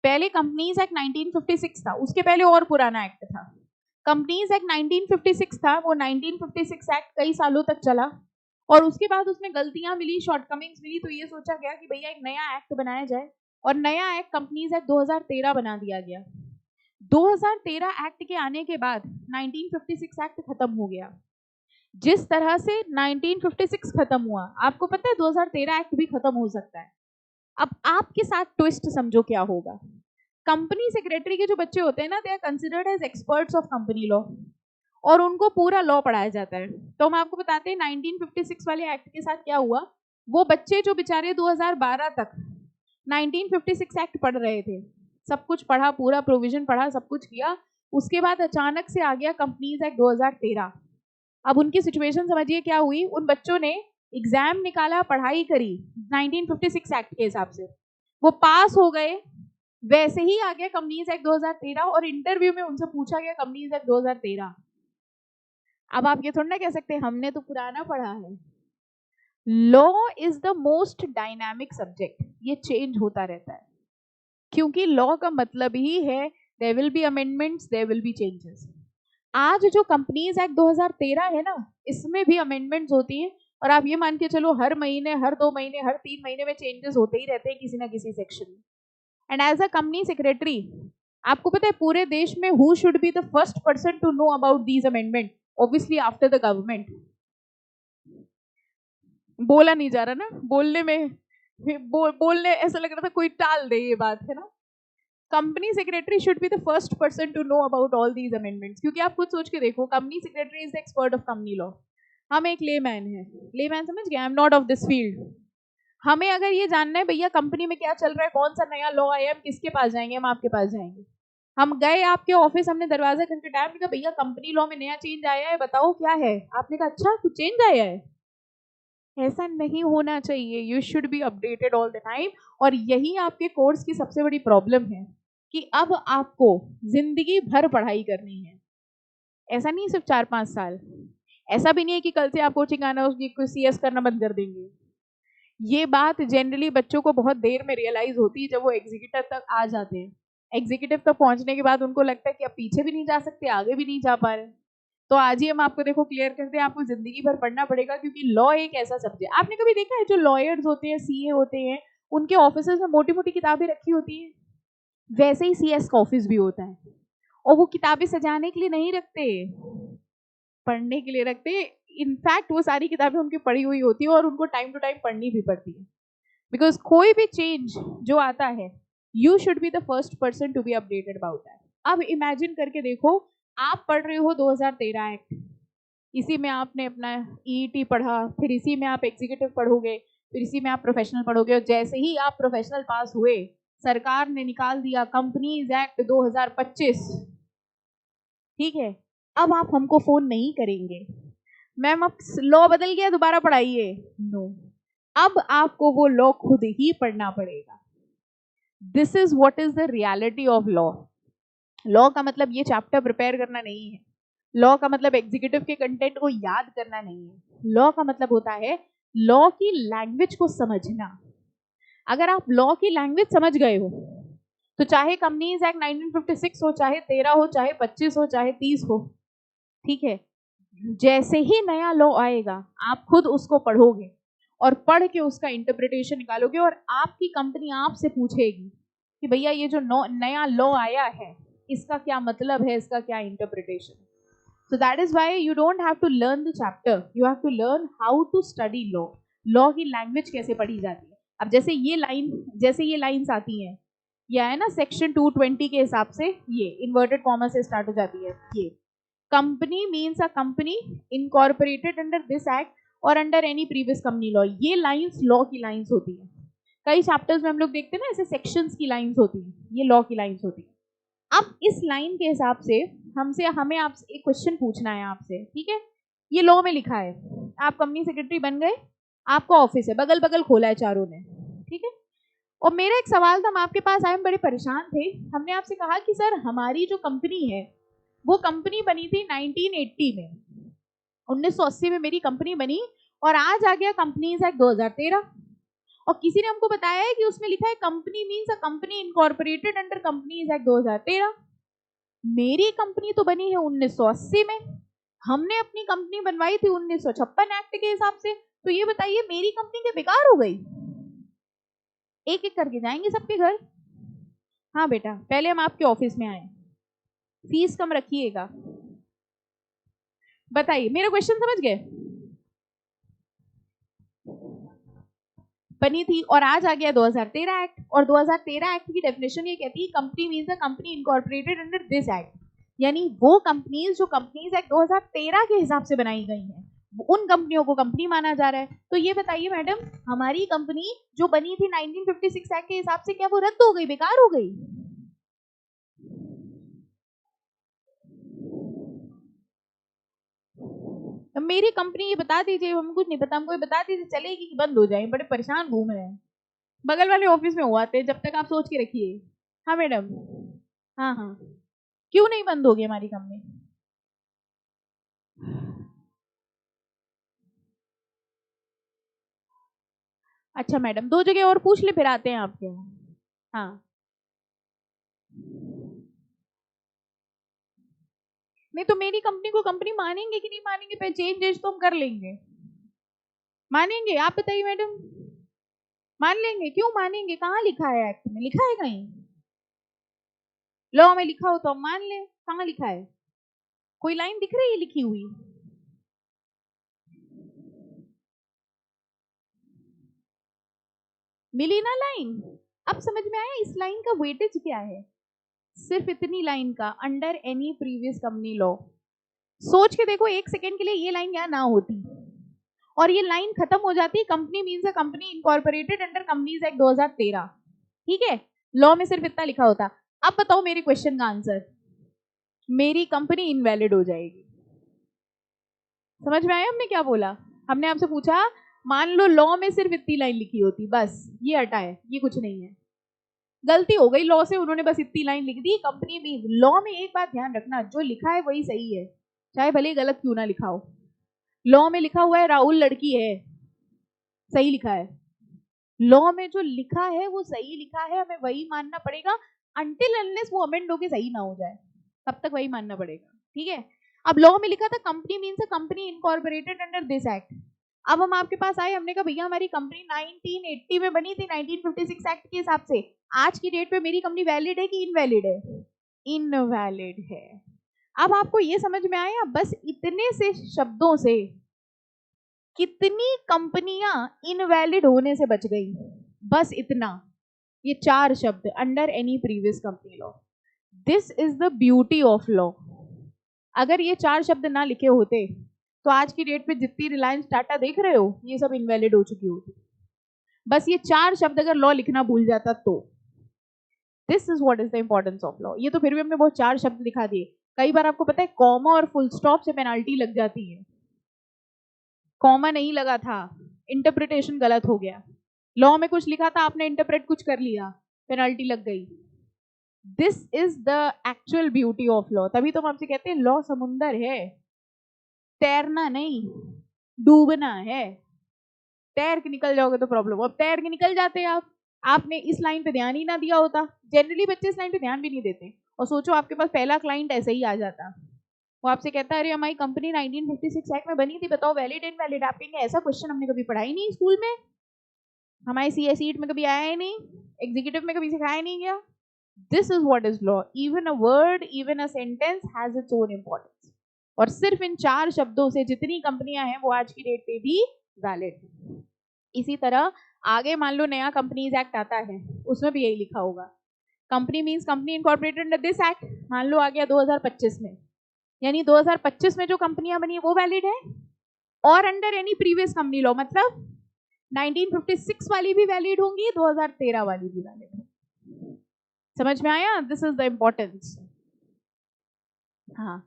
पहले कंपनीज एक्ट 1956 था, उसके पहले और पुराना एक्ट था. कंपनीज एक्ट 1956 था, वो 1956 एक्ट कई सालों तक चला और उसके बाद उसमें गलतियां मिली, शॉर्टकमिंग्स मिली, तो ये सोचा गया कि भैया एक नया एक्ट बनाया जाए और नया एक्ट कंपनीज एक्ट 2013 बना दिया गया. 2013 एक्ट के आने के बाद 1956 एक्ट खत्म हो गया. जिस तरह से 1956 खत्म हुआ, आपको पता है 2013 एक्ट भी खत्म हो सकता है. अब आपके साथ ट्विस्ट समझो क्या होगा. कंपनी सेक्रेटरी के जो बच्चे होते हैं ना, they are considered as experts of company law और उनको पूरा लॉ पढ़ाया जाता है. तो हम आपको बताते हैं 1956 वाले एक्ट के साथ क्या हुआ. वो बच्चे जो बेचारे 2012 तक 1956 एक्ट पढ़ रहे थे, सब कुछ पढ़ा, पूरा प्रोविजन पढ़ा, सब कुछ किया, उसके बाद अचानक से आ गया कंपनीज एक्ट 2013. अब उनकी सिचुएशन समझिए क्या हुई. उन बच्चों ने एग्जाम निकाला, पढ़ाई करी 1956 एक्ट के हिसाब से, वो पास हो गए, वैसे ही आ गया कंपनीज एक्ट 2013 और इंटरव्यू में उनसे पूछा गया कंपनीज एक्ट 2013. अब आप ये थोड़ा ना कह सकते हमने तो पुराना पढ़ा है. Law is the most dynamic subject. ये चेंज होता रहता है क्योंकि लॉ का मतलब ही है there will be amendments, there will be changes. आज जो कंपनीज एक्ट 2013 है ना, इसमें भी अमेंडमेंट्स होती हैं और आप ये मान के चलो हर महीने, हर 2 महीने, हर 3 महीने में चेंजेस होते ही रहते हैं किसी ना किसी सेक्शन में. And as a company secretary, आपको पता है पूरे देश में who should be the first person to know about these amendment? Obviously after the government. बोला नहीं जा रहा ना, बोलने में बोलने ऐसा लग रहा था कोई टाल दे ये बात, है ना. Company secretary should be the first person to know about all these amendments. क्योंकि आप खुद सोच के देखो, company secretary is the expert of company law. हम एक लेमैन है, लेमैन समझ गए, I am not of this field. हमें अगर ये जानना है भैया कंपनी में क्या चल रहा है, कौन सा नया लॉ आया, हम किसके पास जाएंगे? हम आपके पास जाएंगे. हम गए आपके ऑफिस, हमने दरवाजा करके टाइम कहा भैया कंपनी लॉ में नया चेंज आया है, बताओ क्या है. आपने कहा अच्छा कुछ चेंज आया है. ऐसा नहीं होना चाहिए. You should be updated all the time. और यही आपके कोर्स की सबसे बड़ी प्रॉब्लम है कि अब आपको जिंदगी भर पढ़ाई करनी है. ऐसा नहीं सिर्फ 4-5 साल. ऐसा भी नहीं है कि कल से आप कोचिंग आना उसकी CS करना बंद कर देंगे. ये बात जनरली बच्चों को बहुत देर में रियलाइज होती है जब वो एग्जीक्यूटिव तक आ जाते हैं. एग्जीक्यूटिव तक पहुंचने के बाद उनको लगता है कि अब पीछे भी नहीं जा सकते, आगे भी नहीं जा पा रहे. तो आज ही हम आपको देखो क्लियर करते हैं, आपको जिंदगी भर पढ़ना पड़ेगा क्योंकि लॉ एक ऐसा सब्जेक्ट. आपने कभी देखा है जो लॉयर्स होते हैं, CA होते हैं, उनके ऑफिस में मोटी मोटी किताबें रखी होती है? वैसे ही CS का ऑफिस भी होता है और वो किताबें सजाने के लिए नहीं रखते, पढ़ने के लिए रखते. इनफैक्ट वो सारी किताबें उनकी पढ़ी हुई होती है और उनको टाइम टू टाइम पढ़नी भी पड़ती है. बिकॉज कोई भी चेंज जो आता है, you should be the first person to be updated about that. अब इमेजिन करके देखो, आप पढ़ रहे हो 2013 एक्ट, इसी में आपने अपना EET पढ़ा, फिर इसी में आप एग्जीक्यूटिव पढ़ोगे, फिर इसी में आप प्रोफेशनल पढ़ोगे, और जैसे ही आप प्रोफेशनल पास हुए, सरकार ने निकाल दिया कंपनीज एक्ट 2025. ठीक है, अब आप हमको फोन नहीं करेंगे मैम अब लॉ बदल गया दोबारा पढ़ाइए. नो, अब आपको वो लॉ खुद ही पढ़ना पड़ेगा. This is what is the reality of law. Law का मतलब ये चैप्टर प्रिपेयर करना नहीं है. लॉ का मतलब एग्जीक्यूटिव के कंटेंट को याद करना नहीं है. लॉ का मतलब होता है लॉ की लैंग्वेज को समझना. अगर आप लॉ की लैंग्वेज समझ गए हो तो चाहे कंपनीज एक्ट 1956 हो, चाहे 13 हो, चाहे 25 हो, चाहे 30 हो, ठीक है, जैसे ही नया लॉ आएगा आप खुद उसको पढ़ोगे और पढ़ के उसका इंटरप्रिटेशन निकालोगे और आपकी कंपनी आपसे पूछेगी कि भैया ये जो नया लॉ आया है इसका क्या मतलब है, इसका क्या interpretation. So that is why you don't have to learn the chapter, you have to learn how to study law. Law की लैंग्वेज कैसे पढ़ी जाती है. अब जैसे ये लाइंस आती हैं, ये है ना सेक्शन 220 के हिसाब से, ये इन्वर्टेड कॉमा से स्टार्ट हो जाती है। ये company means a company incorporated under this act और under any previous company law. ये लाइंस लॉ की लाइंस होती हैं। कई चैप्टर्स में हम लोग देखते हैं ना, ऐसे सेक्शंस की लाइंस होती हैं, ये लॉ की लाइंस होती हैं। अब इस लाइन के हिसाब से हमें आपसे एक क्वेश्चन पूछना है आपसे, ठीक है? ये लॉ में लिखा है, आप कंपनी सेक्रेटरी बन गए, आपका ऑफिस है, बगल बगल खोला है चारों ने, ठीक है? और मेरा एक सवाल था, हम आपके पास आए, हम बड़े परेशान थे, हमने आपसे कहा कि सर हमारी जो कंपनी है वो कंपनी बनी थी 1980 में, 1980 में मेरी कंपनी बनी, और आज आ गया कंपनीज एक्ट 2013, और किसी ने हमको बताया है कि उसमें लिखा है company means a company incorporated under companies act 2013। मेरी कंपनी तो बनी है 1980 में, हमने अपनी कंपनी बनवाई थी 1956 एक्ट के हिसाब से, तो ये बताइए मेरी कंपनी क्या बेकार हो गई? एक एक करके जाएंगे सबके घर। हाँ बेटा, पहले हम आपके ऑफिस में आए, फीस कम रखिएगा। बताइए, मेरा क्वेश्चन समझ गए? बनी थी और आज आ गया 2013 एक्ट, और 2013 एक्ट की डेफिनेशन ये कहती है company means a company incorporated under this act, यानी वो कंपनीज जो कंपनीज एक्ट 2013 के हिसाब से बनाई गई हैं, उन कंपनियों को कंपनी माना जा रहा है। तो ये बताइए मैडम, हमारी कंपनी जो बनी थी 1956 एक्ट के हिसाब से, क्या वो रद्द हो गई, बेकार हो गई? मेरी कंपनी, ये बता दीजिए, हम कुछ नहीं पता, हमको ये बता दीजिए चलेगी कि बंद हो जाए, बड़े परेशान घूम रहे हैं, बगल वाले ऑफिस में हुआ थे, जब तक आप सोच के रखिए। हाँ मैडम, हाँ हाँ, क्यों नहीं बंद होगी हमारी कंपनी? अच्छा मैडम, 2 जगह और पूछ ले, फिर आते हैं आपके यहाँ। हाँ, नहीं तो मेरी कंपनी को कंपनी मानेंगे कि नहीं मानेंगे? पे चेंज तो हम कर लेंगे, मानेंगे? आप बताइए मैडम, मान लेंगे? क्यों मानेंगे? कहाँ लिखा है एक्ट में? लिखा है कहीं? लॉ में लिखा हो तो हम मान ले, कहाँ लिखा है? कोई लाइन दिख रही है लिखी हुई? मिली ना लाइन? अब समझ में आया इस लाइन का वेटेज क्या है? सिर्फ इतनी लाइन का, under any previous company law. सोच के देखो एक सेकेंड के लिए, ये लाइन यहाँ ना होती और ये लाइन खत्म हो जाती company means a company incorporated under companies act 2013, ठीक है? लॉ में सिर्फ इतना लिखा होता। अब बताओ मेरे क्वेश्चन का आंसर, मेरी कंपनी इनवैलिड हो जाएगी। समझ में आया हमने क्या बोला? हमने आपसे पूछा, मान लो लॉ में सिर्फ इतनी लाइन लिखी होती, बस ये हटा है, ये कुछ नहीं है, गलती हो गई लॉ से, उन्होंने बस इतनी लाइन लिख दी कंपनी मीन्स। लॉ में एक बात ध्यान रखना, जो लिखा है वही सही है, चाहे भले गलत क्यों ना लिखा हो। लॉ में लिखा हुआ है राहुल लड़की है, सही लिखा है, लॉ में जो लिखा है वो सही लिखा है, हमें वही मानना पड़ेगा, अनटिल अनलेस वो अमेंड होके सही ना हो जाए, तब तक वही मानना पड़ेगा, ठीक है? अब लॉ में लिखा था company means a company incorporated under this act. अब हम आपके पास आए, हमने कहा भैया हमारी कंपनी 1980 में बनी थी 1956 एक्ट के हिसाब से, आज की डेट पे मेरी कंपनी वैलिड है कि इनवैलिड है? इनवैलिड है। अब आपको ये समझ में आया, बस इतने से शब्दों से कितनी कंपनियां इनवैलिड होने से बच गई, बस इतना, ये 4 शब्द, under any previous company law. This is the beauty of law. अगर ये 4 शब्द ना लिखे होते तो आज की डेट पे जितनी रिलायंस टाटा देख रहे हो, ये सब इनवैलिड हो चुकी होती। बस ये 4 शब्द अगर लॉ लिखना भूल जाता तो। This is what is the importance of law. ये तो फिर भी हमने बहुत 4 शब्द दिखा दिए। कई बार आपको पता है कॉमा और फुल स्टॉप से पेनाल्टी लग जाती है, कॉमा नहीं लगा था, इंटरप्रिटेशन गलत हो गया, लॉ में कुछ लिखा था, आपने इंटरप्रेट कुछ कर लिया, पेनाल्टी लग गई। This is the actual beauty of law. तभी तो हम आपसे कहते हैं लॉ समुंदर है, तैरना नहीं, डूबना है। तैर के निकल जाओगे तो प्रॉब्लम, अब तैर के निकल जाते आप, आपने इस लाइन पे ध्यान ही ना दिया होता। जनरली बच्चे इस लाइन पे ध्यान भी नहीं देते, और सोचो आपके पास पहला क्लाइंट ऐसे ही आ जाता, वो आपसे कहता है अरे हमारी कंपनी 1956 एक्ट में बनी थी, बताओ वैलिड इनवैलिड? आप कहेंगे ऐसा क्वेश्चन हमने कभी पढ़ा ही नहीं स्कूल में, हमारे सीएसईट में कभी आया ही नहीं, एग्जीक्यूटिव में कभी सिखाया नहीं गया। This is what is law. Even a word, even a sentence has its own importance, और सिर्फ इन 4 शब्दों से जितनी कंपनियां हैं वो आज की डेट पे भी वैलिड है। इसी तरह आगे मान लो नया कंपनीज एक्ट आता है, उसमें भी यही लिखा होगा, company means company incorporated under this act. मान लो आ गया 2025 में, यानी 2025 में जो कंपनियां बनी वो वैलिड है, और under any previous company law, मतलब 1956 वाली भी वैलिड होंगी, 2013 वाली भी वैलिड होंगी। समझ में आया? This is the importance. हाँ,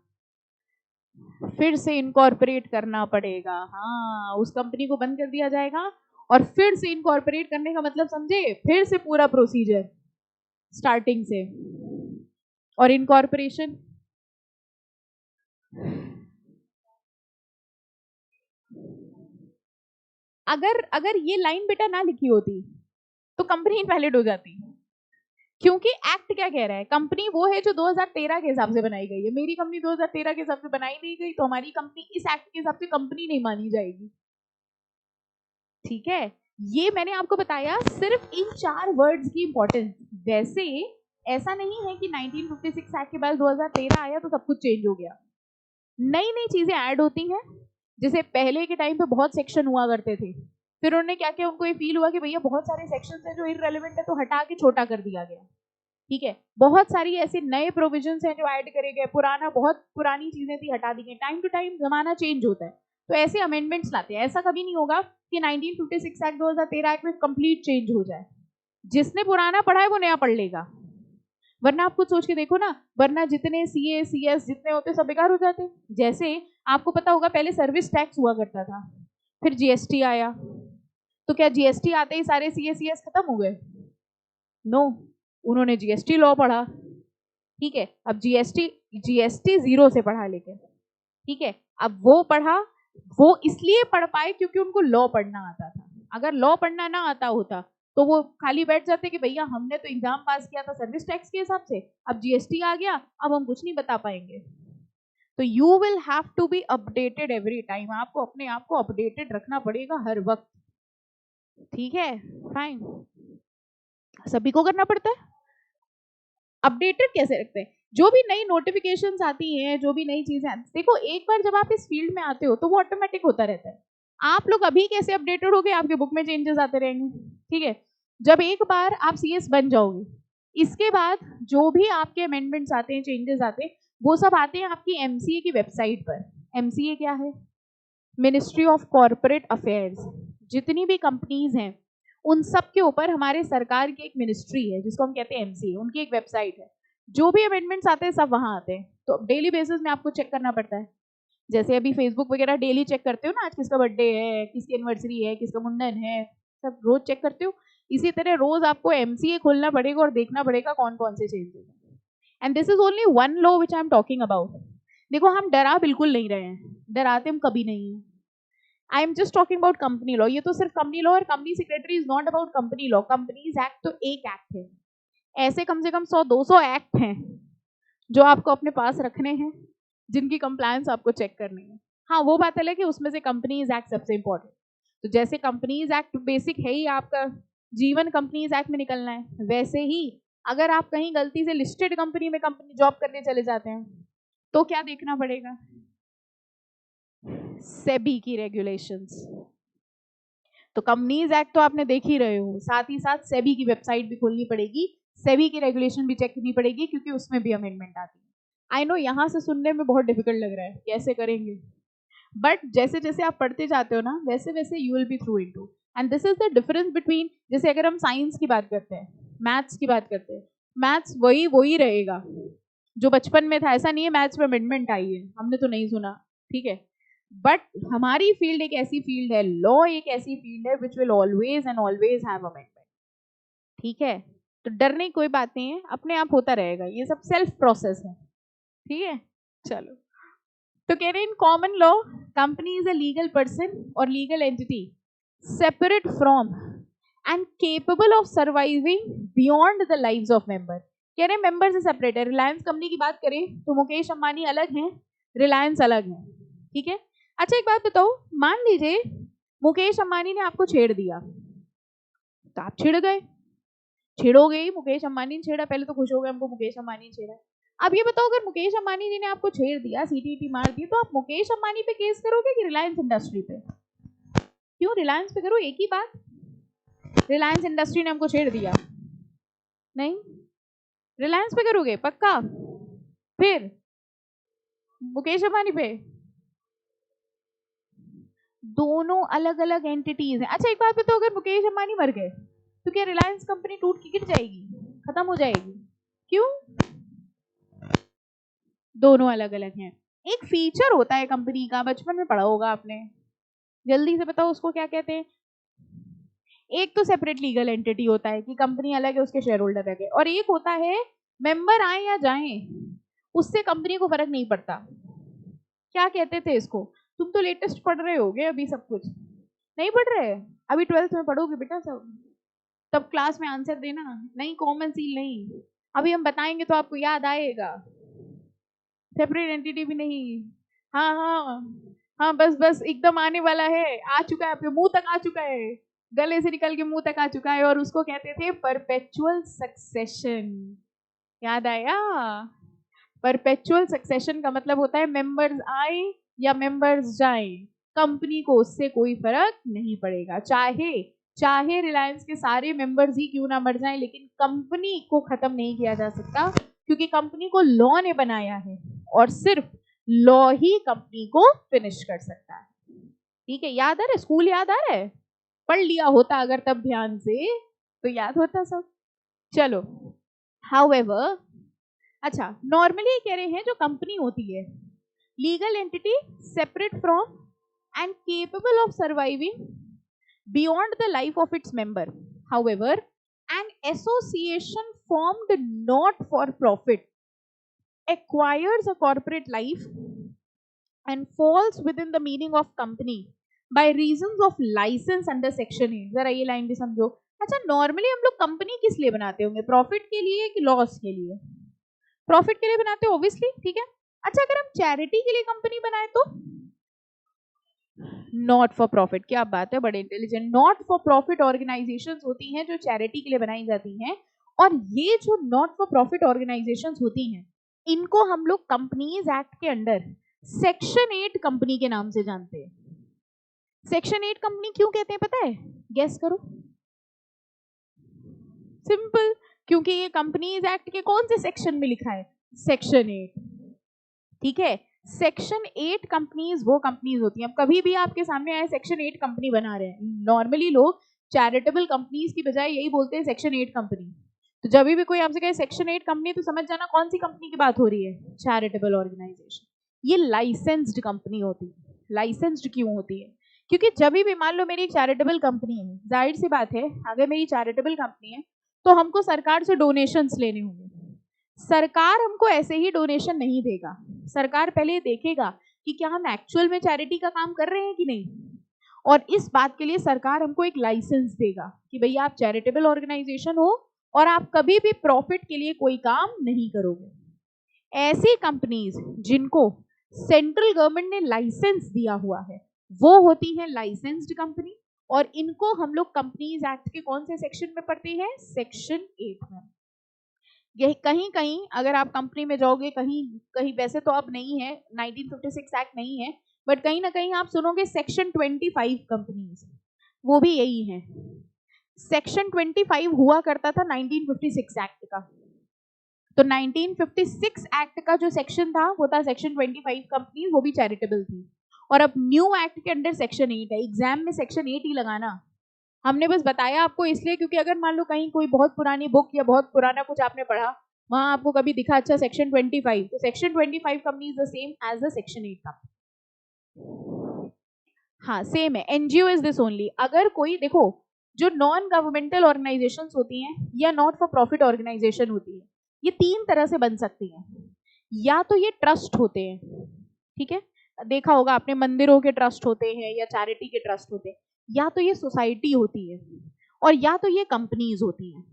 फिर से इनकॉर्पोरेट करना पड़ेगा। हाँ, उस कंपनी को बंद कर दिया जाएगा और फिर से इनकॉर्पोरेट करने का मतलब समझे, फिर से पूरा प्रोसीजर स्टार्टिंग से। और इनकॉर्पोरेशन अगर ये लाइन बेटा ना लिखी होती तो कंपनी इनवैलिड हो जाती, क्योंकि एक्ट क्या कह रहा है, कंपनी वो है जो 2013 के हिसाब से बनाई गई है। मेरी कंपनी 2013 के हिसाब से बनाई नहीं गई, तो हमारी कंपनी इस एक्ट के हिसाब से कंपनी नहीं मानी जाएगी। ठीक है, ये मैंने आपको बताया सिर्फ इन 4 वर्ड्स की इंपॉर्टेंस। वैसे ऐसा नहीं है कि 1956 एक्ट के बाद 2013 आया तो सब कुछ चेंज हो गया। नई नई चीजें ऐड होती हैं। जैसे पहले के टाइम पे बहुत सेक्शन हुआ करते थे, फिर उन्होंने क्या किया, उनको ये फील हुआ कि भैया बहुत सारे सेक्शंस हैं जो इररेलेवेंट है, तो हटा के छोटा कर दिया गया। ठीक है, बहुत सारी ऐसे नए प्रोविजंस हैं जो ऐड करे गए, पुराना बहुत पुरानी चीजें थी हटा दी गई। टाइम टू टाइम जमाना चेंज होता है, तो ऐसे अमेंडमेंट्स लाते हैं। ऐसा कभी नहीं होगा कि 1956 एक्ट 2013 एक्ट में कंप्लीट चेंज हो जाए। जिसने पुराना पढ़ा है वो नया पढ़ लेगा, वरना आप कुछ सोच के देखो ना, वरना जितने सीए सीएस जितने होते सब बेकार हो जाते। जैसे आपको पता होगा पहले सर्विस टैक्स हुआ करता था, फिर जीएसटी आया, तो क्या जीएसटी आते ही सारे सीए सीएस खत्म हो गए? नो, उन्होंने जीएसटी लॉ पढ़ा। ठीक है, अब जीएसटी जीरो से पढ़ा लेके, ठीक है, अब वो पढ़ा, वो इसलिए पढ़ पाए क्योंकि उनको लॉ पढ़ना आता था। अगर लॉ पढ़ना ना आता होता तो वो खाली बैठ जाते कि भैया हमने तो एग्जाम पास किया था सर्विस टैक्स के हिसाब से, अब जीएसटी आ गया, अब हम कुछ नहीं बता पाएंगे। तो you will have to be updated every time. आपको अपने आप को अपडेटेड रखना पड़ेगा हर वक्त। ठीक है, फाइन, सभी को करना पड़ता है। अपडेटेड कैसे रखते हैं? जो भी नई नोटिफिकेशंस आती हैं, जो भी नई चीजें आती, देखो एक बार जब आप इस फील्ड में आते हो तो वो ऑटोमेटिक होता रहता है। आप लोग अभी कैसे अपडेटेड हो गए, आपके बुक में चेंजेस आते रहेंगे। ठीक है, जब एक बार आप सीएस बन जाओगे, इसके बाद जो भी आपके अमेंडमेंट्स आते हैं, चेंजेस आते हैं, वो सब आते हैं आपकी एमसीए की वेबसाइट पर। एमसीए क्या है? Ministry of corporate affairs. जितनी भी कंपनीज हैं उन सब के ऊपर हमारे सरकार की एक मिनिस्ट्री है जिसको हम कहते हैं एमसीए, उनकी एक वेबसाइट है। जो भी अमेंडमेंट्स आते हैं सब वहां आते हैं, तो डेली बेसिस में आपको चेक करना पड़ता है। जैसे अभी फेसबुक वगैरह डेली चेक करते हो ना, आज किसका बर्थडे है, किसकी एनिवर्सरी है, किसका मुंडन है, सब रोज चेक करते हो। इसी तरह रोज आपको एमसीए खोलना पड़ेगा और देखना पड़ेगा कौन कौन से चेंजेस हैं। And this is only one law which I am talking about. देखो हम डरा बिल्कुल नहीं रहे हैं, डराते हम कभी नहीं है। I am just talking about company law. ये तो सिर्फ कंपनी लॉ, और company secretary is not about company law. Companies act तो एक एक्ट है, ऐसे कम से कम 100-200 एक्ट हैं जो आपको अपने पास रखने हैं, जिनकी कंप्लायंस आपको चेक करनी है। हाँ, वो बात अलग है कि उसमें से कंपनीज एक्ट सबसे इंपॉर्टेंट। तो जैसे कंपनीज एक्ट बेसिक है ही, आपका जीवन कंपनीज एक्ट में निकलना है, वैसे ही अगर आप कहीं गलती से लिस्टेड कंपनी में कंपनी जॉब करने चले जाते हैं तो क्या देखना पड़ेगा? सेबी की रेगुलेशंस। तो कंपनीज एक्ट तो आपने देख ही रहे हो, साथ ही साथ सेबी की वेबसाइट भी खोलनी पड़ेगी, सेबी की रेगुलेशन भी चेक करनी पड़ेगी, क्योंकि उसमें भी अमेंडमेंट आती है। आई नो यहाँ से सुनने में बहुत डिफिकल्ट लग रहा है, कैसे करेंगे, बट जैसे जैसे आप पढ़ते जाते हो ना, वैसे वैसे you will B through into. And this is the difference between, जैसे अगर हम साइंस की बात करते हैं, मैथ्स की बात करते हैं, मैथ्स वही रहेगा जो बचपन में था। ऐसा नहीं है मैथ्स में अमेंडमेंट आई है, हमने तो नहीं सुना। ठीक है, बट हमारी फील्ड एक ऐसी फील्ड है, लॉ एक ऐसी फील्ड है which will always and always have amendment. ठीक है, तो डरने की कोई बात नहीं है, अपने आप होता रहेगा, ये सब सेल्फ प्रोसेस है। ठीक है, चलो। तो कह रहे हैं in common law company is a legal person और legal entity separate from and capable of surviving beyond the lives of member. कह रहे हैं मेंबर से सेपरेट है। रिलायंस कंपनी की बात करें तो मुकेश अंबानी अलग हैं, रिलायंस अलग है। ठीक है, अच्छा एक बात बताओ, मान लीजिए मुकेश अंबानी ने आपको छेड़ दिया, तो आप छिड़ गए, छेड़ोगे ही, मुकेश अंबानी ने छेड़ा, पहले तो खुश हो गए हमको मुकेश अंबानी ने छेड़ा। अब ये बताओ, अगर मुकेश अंबानी जी ने आपको छेड़ दिया, सीटीटी मार दी, तो आप मुकेश अंबानी पे केस करोगे कि रिलायंस इंडस्ट्री पे? क्यों रिलायंस पे करो, एक ही बात। रिलायंस इंडस्ट्री ने हमको छेड़ दिया, नहीं, रिलायंस पे करोगे पक्का, फिर मुकेश अंबानी पे, दोनों अलग अलग एंटिटीज हैं। अच्छा एक बात बताओ, अगर मुकेश अंबानी मर गए तो क्या रिलायंस कंपनी टूट के गिर जाएगी, खत्म हो जाएगी? क्यों? दोनों अलग अलग हैं। एक फीचर होता है कंपनी का, बचपन में पढ़ा होगा आपने, जल्दी से बताओ उसको क्या कहते हैं? एक तो सेपरेट लीगल एंटिटी होता है कि कंपनी अलग है, उसके शेयर होल्डर अलग है, और एक होता है मेंबर आए या जाएं उससे कंपनी को फर्क नहीं पड़ता। क्या कहते थे इसको? तुम तो लेटेस्ट पढ़ रहे होगे अभी, सब कुछ नहीं पढ़ रहे, अभी 12th में पढ़ोगे बेटा सब, तब क्लास में आंसर देना, नहीं कॉमन सील नहीं, अभी हम बताएंगे तो आपको याद आएगा। सेपरेट एंटिटी भी नहीं, हाँ हाँ हाँ, बस बस एकदम आने वाला है, आ चुका है, आपके मुंह तक आ चुका है, गले से निकल के मुंह तक आ चुका है, और उसको कहते थे परपेचुअल सक्सेशन। याद आया? परपेचुअल सक्सेशन का मतलब होता है मेंबर्स आए या मेंबर्स जाएं, कंपनी को उससे कोई फर्क नहीं पड़ेगा, चाहे चाहे रिलायंस के सारे मेंबर्स ही क्यों ना मर जाएं, लेकिन कंपनी को खत्म नहीं किया जा सकता, क्योंकि कंपनी को लॉ ने बनाया है और सिर्फ लॉ ही कंपनी को फिनिश कर सकता है। ठीक है, याद आ रहा है? स्कूल याद आ रहा है? पढ़ लिया होता अगर तब ध्यान से तो याद होता सब। चलो, हाउएवर, अच्छा नॉर्मली कह रहे हैं जो कंपनी होती है, legal entity separate from and capable of surviving beyond the life of its member. However, an association formed not for profit acquires a corporate life and falls within the meaning of company by reasons of license under section 8. जरा ये लाइन भी समझो। अच्छा नॉर्मली हम लोग कंपनी किस लिए बनाते होंगे, प्रॉफिट के लिए कि लॉस के लिए? प्रॉफिट के लिए बनाते हो ऑब्वियसली, ठीक है। अच्छा अगर हम चैरिटी के लिए कंपनी बनाए तो नॉट फॉर प्रॉफिट। क्या बात है, बड़े intelligent. Not for profit organisations होती हैं जो चैरिटी के लिए बनाई जाती हैं, और ये जो नॉट फॉर प्रॉफिट ऑर्गेनाइजेशंस होती हैं इनको हम लोग कंपनीज एक्ट के अंडर सेक्शन 8 कंपनी के नाम से जानते हैं। सेक्शन 8 कंपनी क्यों कहते हैं पता है? गेस करो। सिंपल, क्योंकि ये कंपनीज एक्ट के कौन से सेक्शन में लिखा है? सेक्शन 8। ठीक है, सेक्शन 8 कंपनीज वो कंपनीज होती हैं। अब कभी भी आपके सामने आए सेक्शन 8 कंपनी बना रहे हैं, नॉर्मली लोग चैरिटेबल कंपनीज की बजाय यही बोलते हैं सेक्शन 8 कंपनी। तो जब भी कोई आपसे कहे सेक्शन 8 कंपनी तो समझ जाना कौन सी कंपनी की बात हो रही है, चैरिटेबल ऑर्गेनाइजेशन। ये लाइसेंस्ड कंपनी होती है। लाइसेंस्ड क्यों होती है? क्योंकि जब भी मान लो मेरी चैरिटेबल कंपनी है, जाहिर सी बात है अगर मेरी चैरिटेबल कंपनी है तो हमको सरकार से डोनेशंस लेने होंगे। सरकार हमको ऐसे ही डोनेशन नहीं देगा, सरकार पहले देखेगा कि क्या हम एक्चुअल में चैरिटी का काम कर रहे हैं कि नहीं, और इस बात के लिए सरकार हमको एक लाइसेंस देगा कि भैया आप चैरिटेबल ऑर्गेनाइजेशन हो और आप कभी भी प्रॉफिट के लिए कोई काम नहीं करोगे। ऐसी कंपनीज जिनको सेंट्रल गवर्नमेंट ने लाइसेंस दिया हुआ है वो होती है लाइसेंस्ड कंपनी, और इनको हम लोग कंपनीज एक्ट के कौन से सेक्शन में पढ़ते हैं? सेक्शन 8 में। यही कहीं कहीं अगर आप कंपनी में जाओगे, कहीं कहीं, वैसे तो अब नहीं है, 1956 एक्ट नहीं है, बट कहीं ना कहीं आप सुनोगे सेक्शन 25 कंपनीज, वो भी यही है। सेक्शन 25 हुआ करता था 1956 एक्ट का। तो 1956 एक्ट का जो सेक्शन था वो था सेक्शन 25 कंपनीज, वो भी चैरिटेबल थी। और अब न्यू एक्ट के अंडर सेक्शन 8 है। एग्जाम में सेक्शन 8 ही लगाना, हमने बस बताया आपको इसलिए क्योंकि अगर मान लो कहीं कोई बहुत पुरानी बुक या बहुत पुराना कुछ आपने पढ़ा, वहां आपको कभी दिखा अच्छा सेक्शन 25, तो section 25 company is the same as the section 8 company. हाँ सेम है, एनजीओ इज दिस ओनली। अगर कोई देखो, जो नॉन गवर्नमेंटल ऑर्गेनाइजेशंस होती हैं या नॉट फॉर प्रॉफिट ऑर्गेनाइजेशन होती है, ये 3 तरह से बन सकती हैं। या तो ये ट्रस्ट होते हैं, ठीक है, देखा होगा आपने मंदिरों के ट्रस्ट होते हैं या चैरिटी के ट्रस्ट होते हैं, या तो ये सोसाइटी होती है, और या तो ये कंपनीज होती हैं।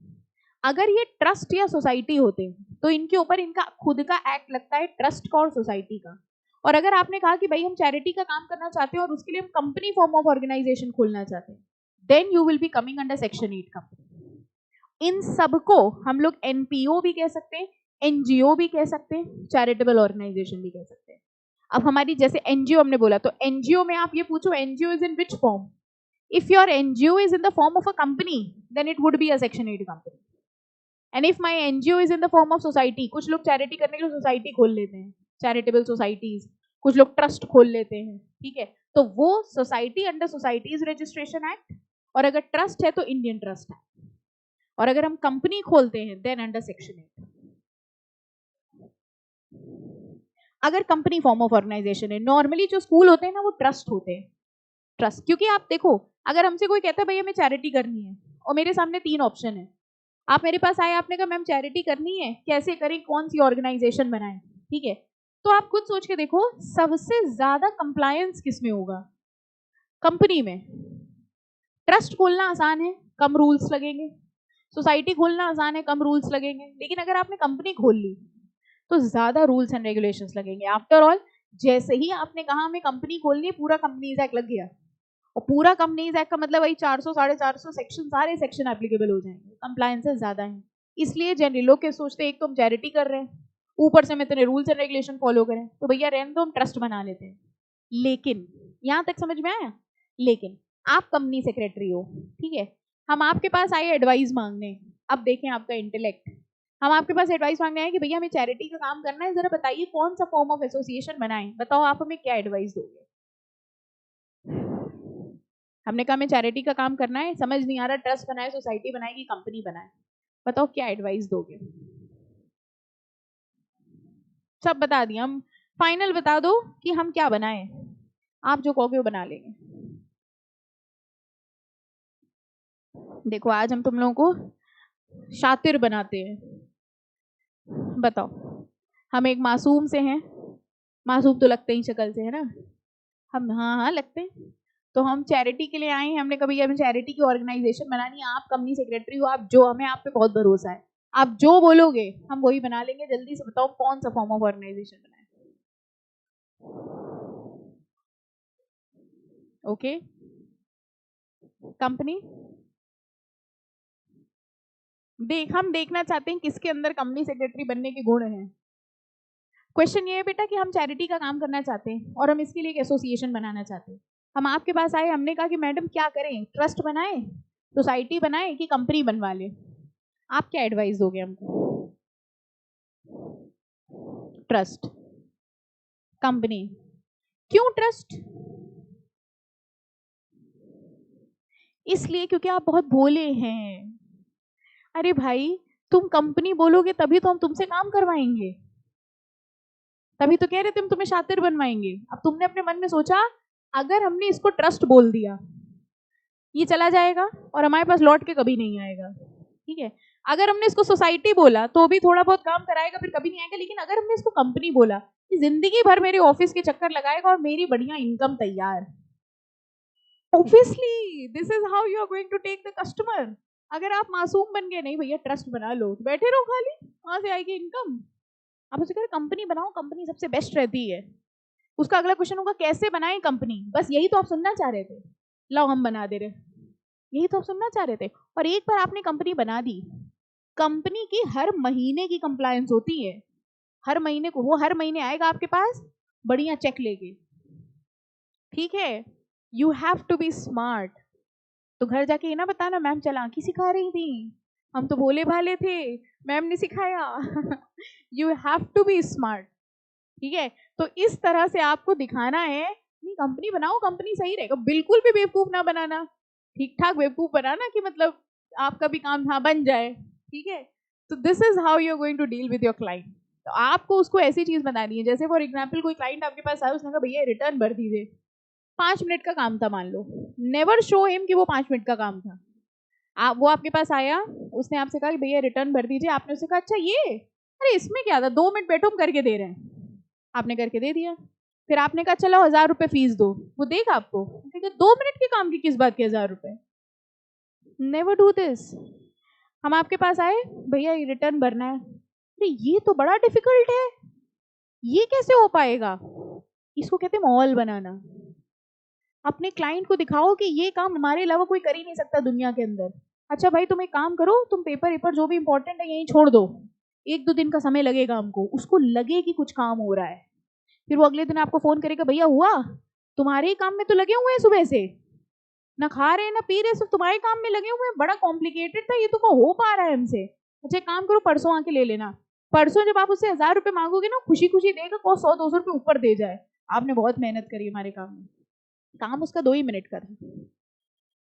अगर ये ट्रस्ट या सोसाइटी होते हैं तो इनके ऊपर इनका खुद का एक्ट लगता है, ट्रस्ट का और सोसाइटी का। और अगर आपने कहा कि भाई हम चैरिटी का काम करना चाहते हैं और उसके लिए हम कंपनी फॉर्म ऑफ ऑर्गेनाइजेशन खोलना चाहते हैं, then you will be coming under section 8 company. इन सबको हम लोग एनपीओ भी कह सकते हैं, एनजीओ भी कह सकते हैं, चैरिटेबल ऑर्गेनाइजेशन भी कह सकते हैं। अब हमारी जैसे एनजीओ हमने बोला, तो एनजीओ में आप ये पूछो NGO is in which form? If your NGO is in the form of a company, then it would be a Section 8 company. And if my NGO is in the form of society, कुछ लोग चैरिटी करने के लिए सोसाइटी खोल लेते हैं, चैरिटेबल सोसाइटीज, कुछ लोग ट्रस्ट खोल लेते हैं, ठीक है, तो वो society under societies registration act, और अगर ट्रस्ट है तो इंडियन ट्रस्ट है, और अगर हम कंपनी खोलते हैं देन अंडर Section 8. अगर कंपनी फॉर्म ऑफ ऑर्गेनाइजेशन है, नॉर्मली जो स्कूल होते हैं ना वो ट्रस्ट होते हैं, ट्रस्ट. क्योंकि आप देखो, अगर हमसे कोई कहता है भैया हमें चैरिटी करनी है, और मेरे सामने 3 ऑप्शन है, आप मेरे पास आए, आपने कहा मैम चैरिटी करनी है, कैसे करें, कौन सी ऑर्गेनाइजेशन बनाएं, ठीक है, तो आप खुद सोच के देखो सबसे ज्यादा कंप्लायंस किस में होगा? कंपनी में. ट्रस्ट खोलना आसान है, कम रूल्स लगेंगे. सोसाइटी खोलना आसान है, कम रूल्स लगेंगे. लेकिन अगर आपने कंपनी खोल ली तो ज्यादा रूल्स एंड रेगुलेशंस लगेंगे. आफ्टर ऑल, जैसे ही आपने कहा हमें कंपनी खोलनी है, पूरा कंपनीज एक्ट लग गया, और पूरा कंपनीज एक्ट का मतलब वही 400 450 सेक्शन, सारे सेक्शन एप्लीकेबल हो जाएंगे. कंप्लायंसेस ज्यादा हैं, इसलिए जनरली लोग क्या सोचते हैं, एक तो हम चैरिटी कर रहे हैं, ऊपर से हम इतने रूल्स एंड रेगुलेशन फॉलो करें, तो भैया रहने दो, हम ट्रस्ट बना लेते हैं. लेकिन यहां तक समझ में आया? लेकिन आप कंपनी सेक्रेटरी हो, ठीक है, हम आपके पास आए एडवाइस मांगने. अब देखें आपका इंटेलेक्ट, हम आपके पास एडवाइस मांगने आए कि भैया हमें चैरिटी का काम करना है, जरा बताइए कौन सा फॉर्म ऑफ एसोसिएशन बनाएं, बताओ आप हमें क्या एडवाइस दोगे? हमने कहा हमें चैरिटी का काम करना है, समझ नहीं आ रहा ट्रस्ट बनाए, सोसाइटी बनाए कि कंपनी बनाए, बताओ क्या एडवाइस दोगे? सब बता दिया, हम फाइनल बता दो कि हम क्या बनाएं, आप जो कहोगे वो बना लेंगे. देखो आज हम तुम लोगों को शातिर बनाते हैं. बताओ, हम एक मासूम से हैं, मासूम तो लगते ही शक्ल से है ना हम, हाँ हाँ लगते हैं, तो हम चैरिटी के लिए आए हैं. हमने कभी हमें चैरिटी की ऑर्गेनाइजेशन बनानी है, आप कंपनी सेक्रेटरी हो, आप जो, हमें आप पे बहुत भरोसा है, आप जो बोलोगे हम वही बना लेंगे. जल्दी से बताओ कौन सा फॉर्म ऑफ ऑर्गेनाइजेशन बनाए? Okay, company. हम देखना चाहते हैं किसके अंदर कंपनी सेक्रेटरी बनने के गुण हैं. क्वेश्चन ये है बेटा कि हम चैरिटी का काम करना चाहते हैं और हम इसके लिए एक एसोसिएशन बनाना चाहते हैं. हम आपके पास आए, हमने कहा कि मैडम क्या करें, ट्रस्ट बनाए, सोसाइटी बनाए कि कंपनी बनवा ले, आप क्या एडवाइस दोगे हमको? Trust, company. क्यों ट्रस्ट? इसलिए क्योंकि आप बहुत भोले हैं. अरे भाई, तुम कंपनी बोलोगे तभी तो हम तुमसे काम करवाएंगे, तभी तो कह रहे थे हम तुम्हें शातिर बनवाएंगे. अब तुमने अपने मन में सोचा अगर हमने इसको ट्रस्ट बोल दिया, ये चला जाएगा और हमारे पास लौट के कभी नहीं आएगा, ठीक है. अगर हमने इसको सोसाइटी बोला तो भी थोड़ा बहुत काम कराएगा, फिर कभी नहीं आएगा. लेकिन अगर हमने इसको कंपनी बोला, कि जिंदगी भर मेरे ऑफिस के चक्कर लगाएगा और मेरी बढ़िया इनकम तैयार. Obviously this is how you are going to take the customer. अगर आप मासूम बन गए, नहीं भैया ट्रस्ट बना लो, तो बैठे रहो खाली, कहां से आएगी इनकम? आप उसे कह रहे कंपनी बनाओ, कंपनी सबसे बेस्ट रहती है. उसका अगला क्वेश्चन होगा कैसे बनाए कंपनी. बस यही तो आप सुनना चाह रहे थे, लो हम बना दे रहे, यही तो आप सुनना चाह रहे थे. और एक बार आपने कंपनी बना दी, कंपनी की हर महीने की कंप्लायंस होती है, हर महीने को, वो हर महीने आएगा आपके पास बढ़िया चेक लेके, ठीक है. You have to be smart. तो घर जाके ये ना बताना मैम चालाकी सिखा रही थी, हम तो भोले भाले थे, मैम ने सिखाया. You have to be smart, ठीक है. तो इस तरह से आपको दिखाना है, नहीं कंपनी बनाओ, कंपनी सही रहेगा. बिल्कुल भी बेवकूफ ना बनाना, ठीक ठाक बेवकूफ बनाना कि मतलब आपका भी काम हाँ बन जाए, ठीक है. तो this is how you are going to deal with your client. तो आपको उसको ऐसी चीज बतानी है, जैसे फॉर एग्जाम्पल कोई क्लाइंट आपके पास आया, उसने कहा भैया रिटर्न भर दीजिए, 5 मिनट का काम था मान लो. नेवर शो हिम कि वो 5 मिनट का काम था. वो आपके पास आया, उसने आपसे कहा कि भैया रिटर्न भर दीजिए, आपने उससे कहा अच्छा ये, अरे इसमें क्या था, 2 मिनट बैठो हम करके दे रहे हैं, आपने करके दे दिया. फिर आपने कहा चलो 1000 रुपए फीस दो, वो देगा आपको, 2 मिनट के काम की किस बात के 1000 रुपए. Never do this. हम आपके पास आए, भैया ये रिटर्न भरना है, अरे ये तो बड़ा डिफिकल्ट है, ये कैसे हो पाएगा? इसको कहते हैं माहौल बनाना. अपने क्लाइंट को दिखाओ कि ये काम हमारे अलावा कोई कर ही नहीं सकता दुनिया के अंदर. अच्छा भाई तुम एक काम करो, तुम पेपर पेपर जो भी इंपॉर्टेंट है यहीं छोड़ दो, 1-2 दिन का समय लगेगा हमको, उसको लगे कि कुछ काम हो रहा है. फिर वो अगले दिन आपको फोन करेगा भैया हुआ, तुम्हारे ही काम में तो लगे हुए हैं सुबह से, ना खा रहे ना पी रहे, सिर्फ तुम्हारे काम में लगे हुए हैं। बड़ा कॉम्प्लिकेटेड था ये, तो हो पा रहा है हमसे। अच्छा काम करो, परसों आके ले लेना। परसों जब आप उससे 1000 रुपए मांगोगे ना, खुशी खुशी देगा, को 100-200 रुपए ऊपर दे जाए। आपने बहुत मेहनत करी हमारे काम में, काम उसका 2 ही मिनट का था।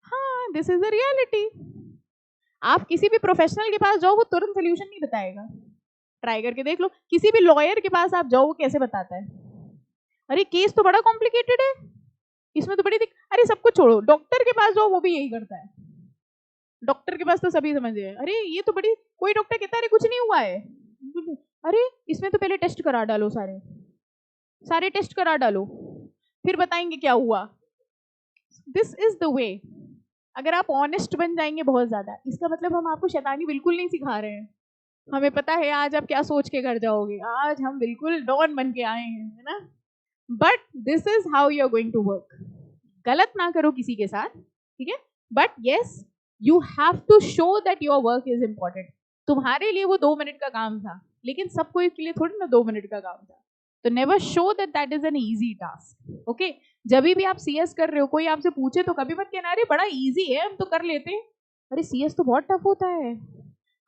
हाँ, दिस इज द रियलिटी। आप किसी भी प्रोफेशनल के पास जाओ, वो तुरंत सोल्यूशन नहीं बताएगा। ट्राई करके देख लो, किसी भी लॉयर के पास आप जाओ, वो कैसे बताता है? अरे केस तो बड़ा कॉम्प्लिकेटेड है, इसमें तो बड़ी अरे सब कुछ छोड़ो, डॉक्टर के पास जाओ, वो भी यही करता है। डॉक्टर के पास तो सभी समझे, अरे ये तो बड़ी, कोई डॉक्टर कहता है अरे कुछ नहीं हुआ है, अरे इसमें तो पहले टेस्ट करा डालो, सारे टेस्ट करा डालो, फिर बताएंगे क्या हुआ। This is the way. अगर आप ऑनेस्ट बन जाएंगे बहुत ज्यादा, इसका मतलब हम आपको शैतानी बिल्कुल नहीं सिखा रहे हैं। हमें पता है आज आप क्या सोच के घर जाओगे, आज हम बिल्कुल डॉन बन के आए हैं, है ना। But this is how you are going to work. गलत ना करो किसी के साथ, ठीक है, but yes you have to show that your work is important. तुम्हारे लिए वो 2 मिनट का काम था, लेकिन सबको के लिए थोड़ी ना 2 मिनट का काम था। तो never show that that is an easy task. Okay, जब भी आप सीएस कर रहे हो, कोई आपसे पूछे तो कभी मत कहना अरे बड़ा इजी है, हम तो कर लेते हैं। अरे सीएस तो बहुत टफ होता है,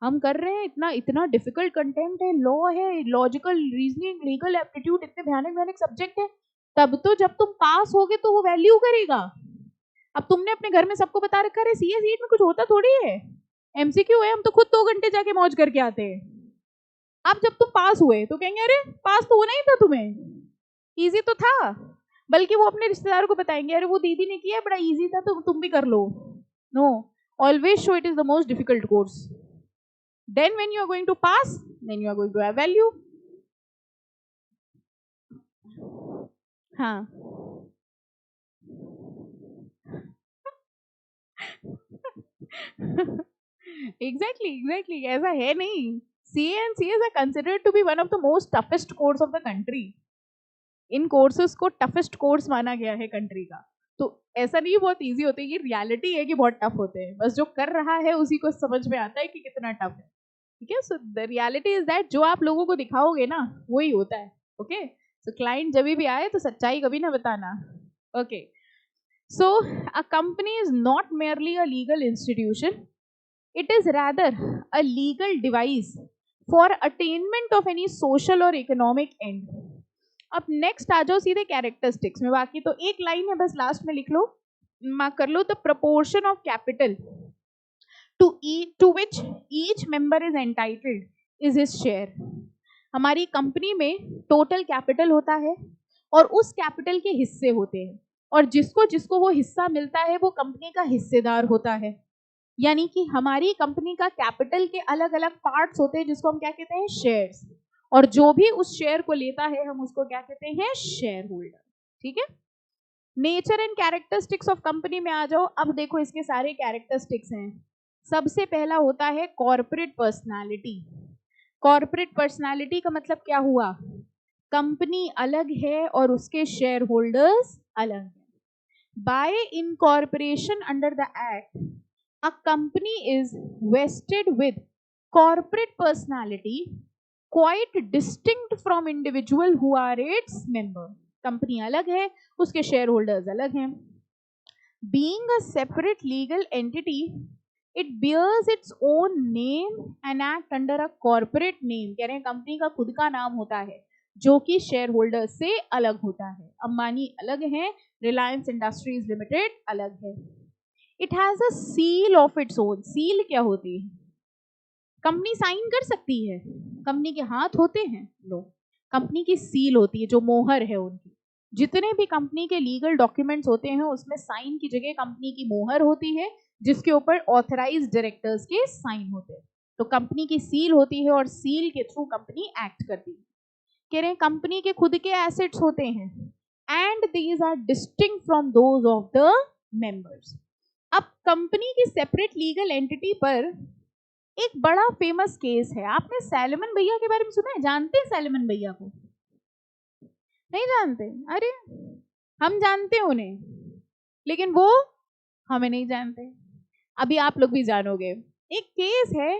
हम कर रहे हैं, इतना इतना डिफिकल्ट कंटेंट है, लॉ है, लॉजिकल रीजनिंग, लीगल एप्टीट्यूड, इतने भयानक भयानक सब्जेक्ट है। तब तो जब तुम पास होगे तो वो वैल्यू करेगा। अब तुमने अपने घर में सबको बता रखा है सीएस ईट में कुछ होता थोड़ी है, एमसीक्यू है, हम तो खुद 2 घंटे जाके मौज करके आते हैं। अब जब तुम पास हुए तो कहेंगे अरे पास तो होना ही था तुम्हें, इजी तो था। बल्कि वो अपने रिश्तेदारों को बताएंगे अरे वो दीदी ने किया बड़ा इजी था, तो तुम भी कर लो। No, always show it is the most difficult course, then when you are going to pass, then you are going to have value. हाँ एग्जैक्टली ऐसा है नहीं। CA and CS are considered to be one of the most toughest course of the country. In courses को टफेस्ट कोर्स माना गया है कंट्री का। तो ऐसा नहीं बहुत इजी होते, ये रियलिटी है कि बहुत टफ होते हैं, बस जो कर रहा है उसी को समझ में आता है कि कितना टफ है। ठीक है, so the reality is that जो आप लोगों को दिखाओगे ना वही होता है। ओके, सो क्लाइंट जब भी आए तो सच्चाई कभी ना बताना। Okay, so a company is not merely a legal institution, it is rather a legal device for attainment of any social और इकोनॉमिक एंड। अब नेक्स्ट आ जाओ सीधे कैरेक्टरिस्टिक्स में, बाकी तो एक लाइन है बस, लास्ट में लिख लो, मार्क कर लो, the proportion of capital to which each member is entitled is his share. हमारी कंपनी में टोटल कैपिटल होता है और उस कैपिटल के हिस्से होते हैं, और जिसको जिसको वो हिस्सा मिलता है वो कंपनी का हिस्सेदार होता है। यानी कि हमारी कंपनी का कैपिटल के अलग अलग पार्ट्स होते हैं जिसको हम क्या कहते हैं, शेयर्स, और जो भी उस शेयर को लेता है हम उसको क्या कहते हैं, शेयर होल्डर। ठीक है, nature and characteristics of company में आ जाओ। अब देखो इसके सारे कैरेक्टरिस्टिक्स हैं। सबसे पहला होता है कॉर्पोरेट पर्सनालिटी। कॉर्पोरेट पर्सनालिटी का मतलब क्या हुआ, कंपनी अलग है और उसके शेयर होल्डर्स अलग हैं। By incorporation under the act, a company is vested with corporate personality quite distinct from individual who are its member. Company अलग है, उसके शेयर होल्डर्स अलग हैं। Being a separate legal entity, it bears its own name and act under a corporate name। कह रहे हैं कंपनी का खुद का नाम होता है जो कि शेयर होल्डर से अलग होता है। अंबानी अलग है, रिलायंस इंडस्ट्रीज लिमिटेड अलग है। It has a seal of its own. Seal क्या होती है, कंपनी साइन कर सकती है, कंपनी के हाथ होते हैं लोग, कंपनी की सील होती है जो मोहर है उनकी। जितने भी कंपनी के लीगल डॉक्यूमेंट्स होते हैं उसमें साइन की जगह कंपनी की मोहर होती है जिसके ऊपर ऑथराइज्ड डायरेक्टर्स के साइन होते हैं। तो कंपनी की सील होती है और सील के थ्रू कंपनी एक्ट करती है। कह रहे हैं कंपनी के खुद के एसेट्स होते हैं and these are distinct from those of the members. अब कंपनी की सेपरेट लीगल एंटिटी पर एक बड़ा फेमस केस है। आपने सैलमन भैया के बारे में सुना है, जानते हैं सैलमन भैया को? नहीं जानते? अरे हम जानते हैं उन्हें, लेकिन वो हमें नहीं जानते। अभी आप लोग भी जानोगे। एक केस है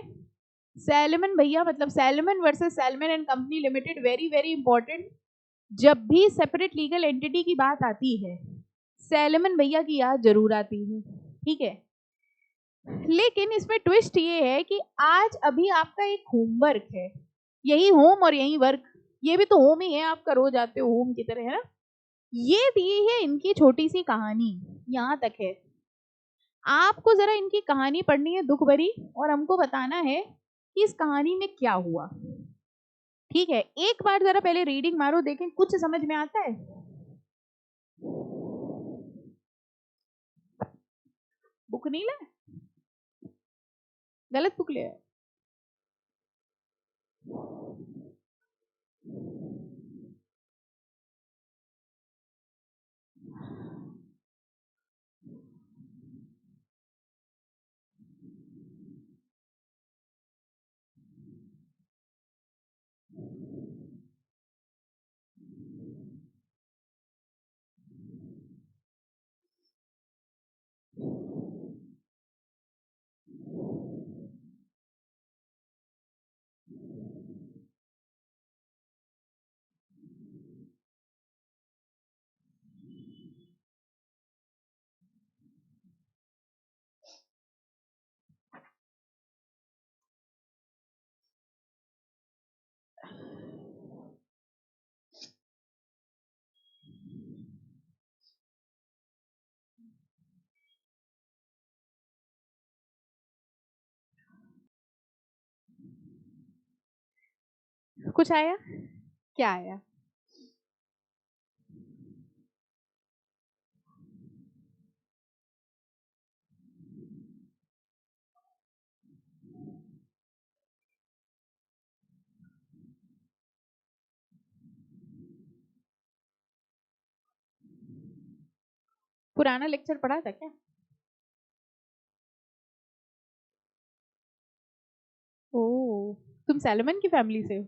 सैलमन भैया, मतलब salmon versus salmon and company limited. Very very important. जब भी सेपरेट लीगल एंटिटी की बात आती है, सैलमन भैया की याद जरूर आती है, ठीक है। लेकिन इसमें ट्विस्ट ये है कि आज अभी आपका एक होमवर्क है, यही होम और यही वर्क, ये भी तो होम ही है, आप करो जाते हो होम की तरह, है ना। ये दी है इनकी छोटी सी कहानी, यहाँ तक है। आपको जरा इनकी कहानी पढ़नी है दुख भरी, और हमको बताना है कि इस कहानी में क्या हुआ, ठीक है। एक बार जरा पहले रीडिंग मारो, देखें कुछ समझ में आता है। बुक नहीं लाए, गलत बुक ले आए। कुछ आया? क्या आया? पुराना लेक्चर पढ़ा था क्या? ओ, तुम सैलमन की फैमिली से हो?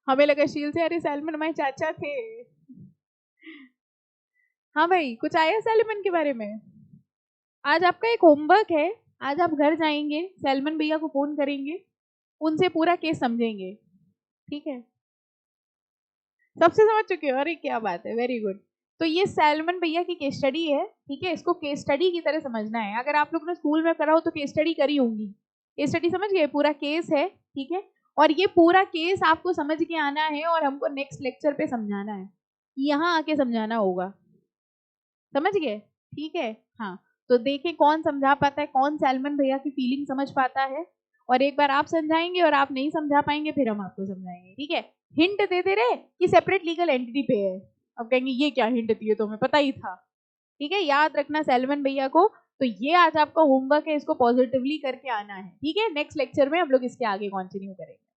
हमें लगा शील से, अरे सैलमन हमारे चाचा थे। हाँ भाई, कुछ आया सैलमन के बारे में? आज आपका एक होमवर्क है, आज आप घर जाएंगे, सैलमन भैया को फोन करेंगे, उनसे पूरा केस समझेंगे, ठीक है। सबसे समझ चुके हो, अरे क्या बात है, वेरी गुड। तो ये सैलमन भैया की केस स्टडी है, ठीक है। इसको केस स्टडी की तरह समझना है। अगर आप लोग ने स्कूल में करा हो तो केस स्टडी करी होंगी, केस स्टडी समझ गए, पूरा केस है, ठीक है। और ये पूरा केस आपको समझ के आना है और हमको नेक्स्ट लेक्चर पे समझाना है, यहाँ आके समझाना होगा, समझ गए, ठीक है। हाँ, तो देखें कौन समझा पाता है, कौन सैलमन भैया की फीलिंग समझ पाता है। और एक बार आप समझाएंगे और आप नहीं समझा पाएंगे, फिर हम आपको समझाएंगे, ठीक है। हिंट दे दे रहे कि सेपरेट लीगल एंटिटी पे है, अब कहेंगे ये क्या हिंट दिए, तो हमें पता ही था, ठीक है। याद रखना सैलमन भैया को। तो ये आज आपका होमवर्क है, इसको पॉजिटिवली करके आना है, ठीक है। नेक्स्ट लेक्चर में हम लोग इसके आगे कंटिन्यू करेंगे।